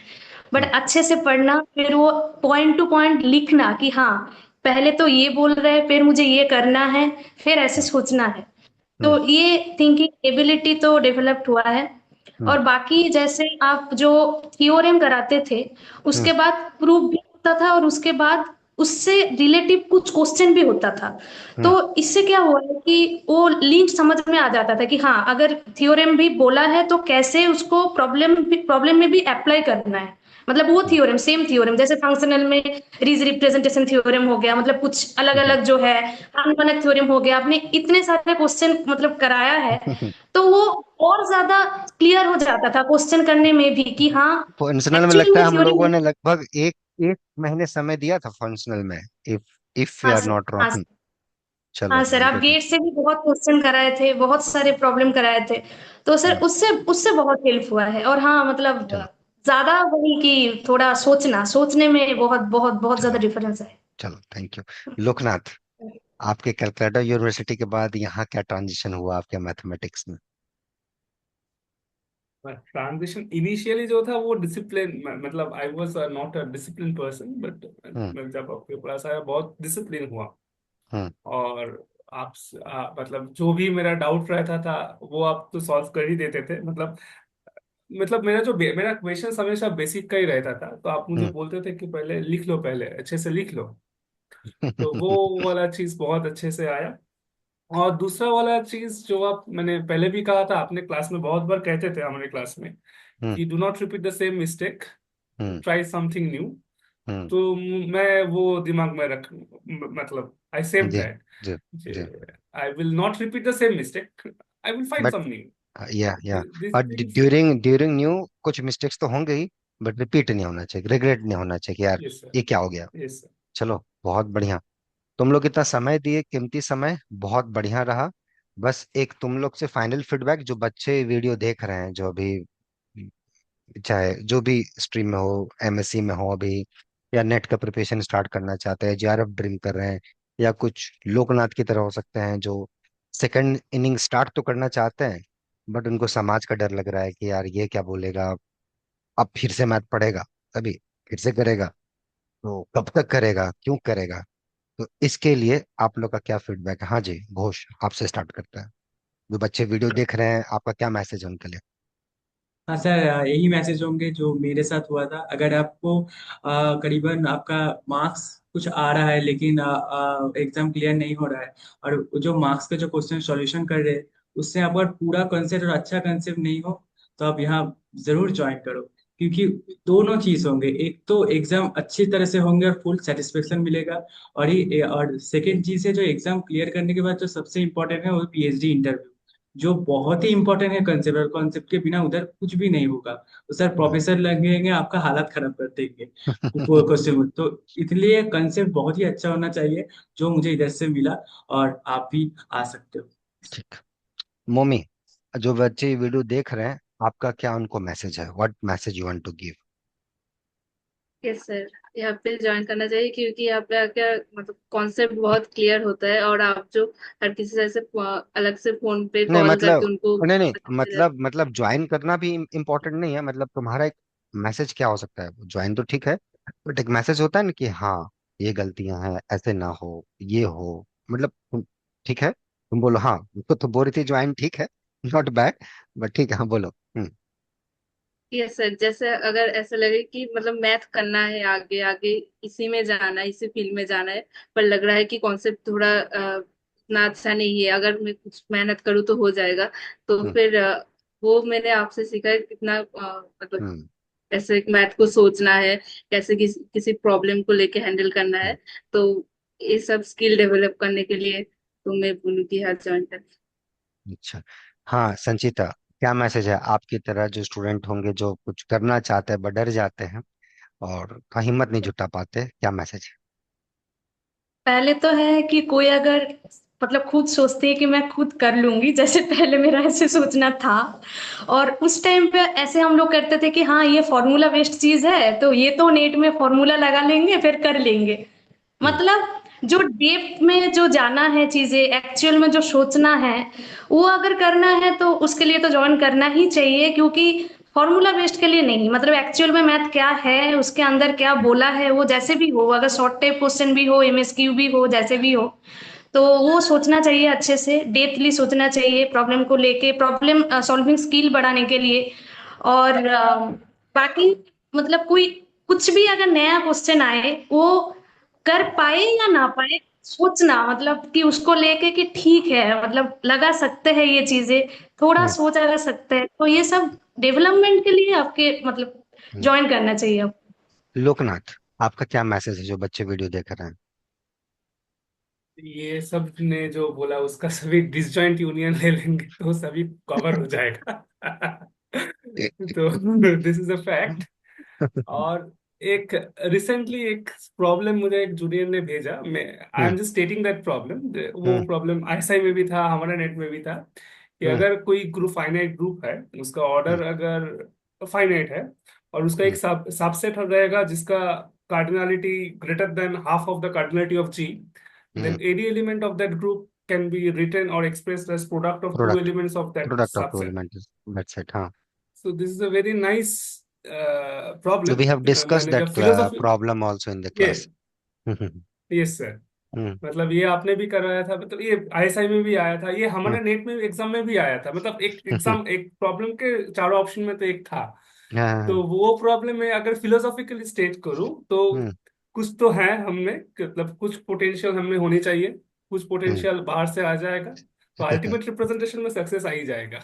बट हम्म। अच्छे से पढ़ना, फिर वो पॉइंट टू पॉइंट लिखना कि हाँ पहले तो ये बोल रहे हैं, फिर मुझे ये करना है, फिर ऐसे हम्म। सोचना है। हम्म। तो ये थिंकिंग एबिलिटी तो डेवलप्ड हुआ है। हम्म। और बाकी जैसे आप जो थियोरेम कराते थे, हम्म। उसके बाद प्रूफ भी होता था, और उसके बाद उससे रिलेटिव कुछ क्वेश्चन भी होता था। तो हम्म। इससे क्या हुआ है कि वो लिंक समझ में आ जाता था कि हाँ अगर थियोरेम भी बोला है तो कैसे उसको प्रॉब्लम में भी अप्लाई करना है। मतलब वो हम्म। थ्योरम, सेम थ्योरम, जैसे फंक्शनल में रीज रिप्रेजेंटेशन थ्योरम हो गया, मतलब कुछ अलग हम्म। अलग जो है, अनकनेक्ट थ्योरम हो गया। आपने इतने सारे क्वेश्चन मतलब कराया है, तो वो और ज्यादा क्लियर हो जाता था क्वेश्चन करने में भी कि हाँ फंक्शनल में एक्चुअली लगता में है हम थ्योरी लोगों में। ने लगभग एक एक महीने समय दिया था फंक्शनल में, इफ इफ वी हाँ आर सर। नॉट हाँ रॉन्ग। चलो हाँ सर, आप वंडरफुल। गेट से भी बहुत क्वेश्चन कराए थे, बहुत सारे प्रॉब्लम कराए थे। तो सर हम्म। उससे उससे बहुत हेल्प हुआ है। और हाँ मतलब चलो। ज्यादा वही कि थोड़ा सोचने में बहुत बहुत बहुत ज्यादा चलो। डिफरेंस है। चलो थैंक यू। लोकनाथ, आपके कलकत्ता यूनिवर्सिटी के बाद यहाँ क्या ट्रांजिशन हुआ आपके मैथमेटिक्स में? ट्रांजिशन इनिशियली जो था वो डिसिप्लिन, मतलब I was not a discipline person, but hmm. जब आपके पास आया बहुत डिसिप्लिन हुआ। हम्म। और मतलब जो भी मेरा डाउट रहता था वो आप तो सॉल्व कर ही देते थे। मतलब मेरा क्वेश्चन हमेशा बेसिक का ही रहता था, तो आप मुझे हम्म। बोलते थे कि पहले लिख लो, पहले अच्छे से लिख लो। तो वो वाला चीज बहुत अच्छे से आया। और दूसरा वाला चीज जो आप, मैंने पहले भी कहा था, आपने क्लास में बहुत बार कहते थे हमारे क्लास में हम्म। कि do not repeat the same mistake, hmm. Try something new. Hmm. तो मैं वो दिमाग में मतलब आई सेव जी। दैट, जी। जी। I will not repeat the same mistake, I will find but some new, या दिस और थिंग्स। ड्यूरिंग ड्यूरिंग न्यू कुछ मिस्टेक्स तो होंगे ही, बट रिपीट नहीं होना चाहिए, रिग्रेट नहीं होना चाहिए कि यार यस सर, ये क्या हो गया। Yes sir. चलो बहुत बढ़िया। तुम लोग इतना समय दिए, कीमती समय, बहुत बढ़िया रहा। बस एक तुम लोग से फाइनल फीडबैक, जो बच्चे वीडियो देख रहे हैं, जो अभी चाहे जो भी स्ट्रीम में हो, एमएससी में हो अभी, या नेट का प्रिपरेशन स्टार्ट करना चाहते हैं, जेआरएफ ड्रीम कर रहे हैं, या कुछ लोकनाथ की तरह हो सकते हैं जो सेकंड इनिंग स्टार्ट तो करना चाहते हैं, बट उनको समाज का डर लग रहा है कि यार ये क्या बोलेगा, अब फिर से मैथ पढ़ेगा, तभी फिर से करेगा, तो कब तक करेगा, क्यों करेगा। तो इसके लिए आप लोग का क्या फीडबैक है? हाँ जी घोष, आपसे स्टार्ट करते हैं। जो बच्चे वीडियो देख रहे हैं, आपका क्या मैसेज है उनके लिए? हाँ सर, यही मैसेज होंगे जो मेरे साथ हुआ था। अगर आपको करीबन आपका मार्क्स कुछ आ रहा है लेकिन एग्जाम क्लियर नहीं हो रहा है, और जो मार्क्स के जो क्वेश्चन सॉल्यूशन कर रहे हैं उससे आपका पूरा कंसेप्ट और अच्छा कंसेप्ट नहीं हो, तो आप यहाँ जरूर ज्वाइन करो। क्योंकि दोनों चीज होंगे, एक तो एग्जाम अच्छी तरह से होंगे और फुल सेटिस्फेक्शन मिलेगा, और सेकेंड चीज है जो एग्जाम क्लियर करने के बाद जो सबसे इंपॉर्टेंट है वो पीएचडी इंटरव्यू, जो बहुत ही इंपॉर्टेंट है। कंसेप्ट, और कॉन्सेप्ट के बिना उधर कुछ भी नहीं होगा। तो सर प्रोफेसर लगेंगे आपका हालत खराब कर देंगे क्वेश्चन। तो इसलिए कंसेप्ट बहुत ही अच्छा होना चाहिए, जो मुझे इधर से मिला। और आप भी आ सकते हो। ठीक। मोमी, जो बच्चे वीडियो देख रहे हैं, आपका क्या उनको मैसेज है? What message you want to give? Yes sir, यहाँ पे ज्वाइन करना चाहिए, क्योंकि यहाँ पे आके मतलब कॉन्सेप्ट बहुत क्लियर होता है। और आप जो हर किसी से ऐसे अलग से फोन पे नहीं कॉल करके मतलब, उनको नहीं नहीं, अच्छे मतलब ज्वाइन करना भी इम्पोर्टेंट नहीं है, मतलब तुम्हारा एक मैसेज क्या हो सकता है? ज्वाइन तो ठीक है, बट एक मैसेज होता है ना कि हाँ ये गलतियां हैं, ऐसे ना हो, ये हो, मतलब ठीक है, तुम बोलो हाँ, तो बोल रही थी ज्वाइन ठीक है, नॉट बैड, बट ठीक है, हाँ बोलो। हम्म। यस सर, जैसे अगर ऐसा लगे कि मतलब मैथ करना है, आगे आगे इसी में जाना है, इसी फील्ड में जाना है, पर लग रहा है कि कॉन्सेप्ट थोड़ा इतना अच्छा नहीं है, अगर मैं कुछ मेहनत करूँ तो हो जाएगा, तो हम्म। फिर वो मैंने आपसे सीखा है कितना मतलब हम्म। ऐसे मैथ को सोचना है, कैसे किसी प्रॉब्लम को लेके हैंडल करना हम्म। है। तो ये सब स्किल डेवलप करने के लिए तो मैं बोलूँगी हाँ, ज्वाइन कर। अच्छा। हाँ संचिता, क्या मैसेज है आपकी तरह जो स्टूडेंट होंगे जो कुछ करना चाहते हैं बट डर जाते हैं और हिम्मत नहीं जुटा पाते, क्या मैसेज है? पहले तो है कि कोई अगर मतलब खुद सोचते है कि मैं खुद कर लूंगी, जैसे पहले मेरा ऐसे सोचना था, और उस टाइम पे ऐसे हम लोग करते थे कि हाँ ये फॉर्मूला बेस्ड चीज है तो ये तो नेट में फॉर्मूला लगा लेंगे फिर कर लेंगे। हम्म। मतलब जो डेप्थ में जो जाना है, चीजें एक्चुअल में जो सोचना है, वो अगर करना है तो उसके लिए तो ज्वाइन करना ही चाहिए, क्योंकि फॉर्मूला बेस्ड के लिए नहीं, मतलब एक्चुअल में मैथ क्या है, उसके अंदर क्या बोला है, वो जैसे भी हो, अगर शॉर्ट टाइप क्वेश्चन भी हो, एमएसक्यू भी हो, जैसे भी हो, तो वो सोचना चाहिए, अच्छे से डेप्थली सोचना चाहिए प्रॉब्लम को लेके, प्रॉब्लम सॉल्विंग स्किल बढ़ाने के लिए। और बाकी मतलब कोई कुछ भी अगर नया क्वेश्चन आए, वो कर पाए या ना पाए, सोचना मतलब कि उसको लेके कि ठीक है, मतलब लगा सकते हैं ये चीजें, थोड़ा हम्म। सोचा जा सकता है, तो ये सब डेवलपमेंट के लिए आपके मतलब हम्म। ज्वाइन करना चाहिए आपको। लोकनाथ, आपका क्या मैसेज है जो बच्चे वीडियो देख रहे ये सब ने जो बोला उसका सभी डिसजॉइंट यूनियन ले लेंगे तो सभी कवर हो जाएगा। तो दिस इज अ फैक्ट। हैं? और एक रिसेंटली एक प्रॉब्लम मुझे एक जूनियर ने भेजा, मैं I hmm. Am just stating that problem. वो हम्म। प्रॉब्लम आईएसआई में भी था, हमारा नेट में भी था, कि हम्म। अगर कोई ग्रुप फाइनाइट ग्रुप है, उसका हम्म। ऑर्डर अगर फाइनाइट है, और उसका एक हम्म। सबसेट रहेगा जिसका cardinality greater than half of the cardinality of G, hmm. then any element of that group can be written or expressed as product of two product elements of that product of two subset. Element, that's it. हाँ। So this is a very nice So we problem. have discussed मैंने that जब philosophy, problem also in the ये, class. हम्म। Yes sir, हम्म। मतलब ये आपने भी कराया था, मतलब ये आईएसआई में भी आया था, ये हमारे नेट में एग्जाम में भी आया था, मतलब एक हम्म। एग्जाम एक प्रॉब्लम के चारों ऑप्शन में तो एक था। हाँ। तो वो प्रॉब्लम में अगर फिलोसॉफिकली स्टेट करूं तो हम्म। कुछ तो है हमें, मतलब कुछ पोटेंशियल हमें होनी चाहिए, कुछ हम्म। पोटेंशियल बाहर से आ जाएगा, तो अल्टीमेट रिप्रेजेंटेशन में सक्सेस आ ही जाएगा।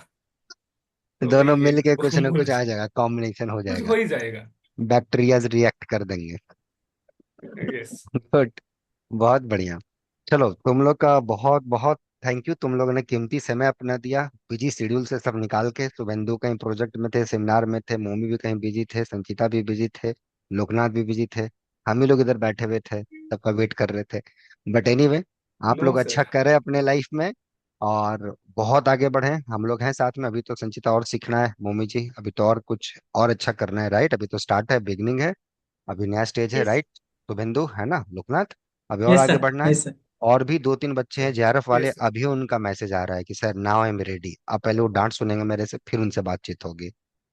तो वही दोनों एक मिल के कुछ ना बोल, कुछ आ जाएगा, कॉम्बिनेशन हो कुछ हो जाएगा। ही जाएगा। बैक्टीरियाज रिएक्ट कर देंगे। यस। गुड। बहुत बढ़िया। चलो, तुम लोग का बहुत बहुत थैंक यू, तुम लोगों ने कीमती समय अपना दिया बिजी शेड्यूल से सब निकाल के। शुभेंदु कहीं प्रोजेक्ट में थे, सेमिनार में थे, मोमी भी कहीं बिजी थे, संचिता भी बिजी थे, लोकनाथ भी बिजी थे, हम ही लोग इधर बैठे हुए थे, सबका वेट कर रहे थे। बट एनीवे, आप नो लोग अच्छा सर। करें अपने लाइफ में और बहुत आगे बढ़े। हम लोग हैं साथ में। अभी तो संचिता और सीखना है, मोमी जी अभी तो और कुछ और अच्छा करना है, राइट? अभी तो स्टार्ट है, बिगनिंग है, अभी नया स्टेज है, यस। राइट? शुभेंदु है ना, लोकनाथ? अभी और यस आगे सर, बढ़ना है। Yes sir. और भी दो तीन बच्चे हैं जेआरएफ वाले, यस सर। अभी उनका मैसेज आ रहा है कि sir now I am ready. अब पहले वो डांट सुनेंगे मेरे से, फिर उनसे बातचीत होगी।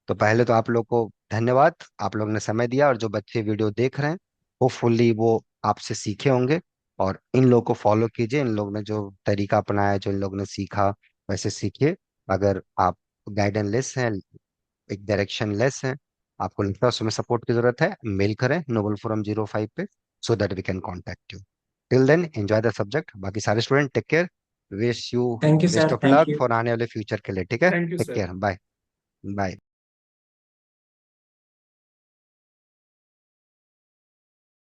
तो पहले तो आप लोग को धन्यवाद, आप लोग ने समय दिया। और जो बच्चे वीडियो देख रहे हैं, होपफुली वो आपसे सीखे होंगे और इन लोगों को फॉलो कीजिए। इन लोग ने जो तरीका अपनाया, जो इन लोग ने सीखा, वैसे सीखिए। अगर आप गाइडेंस लेस हैं, एक डायरेक्शन लेस है, आपको लगता है उसमें सपोर्ट की जरूरत है, मेल करें noble4m05 पे, so that we can contact you. Till then enjoy the subject. बाकी सारे student take care, wish you thank you best sir, of thank luck you. For आने वाले फ्यूचर के लिए। ठीक है, thank you take sir. Care, bye. Bye.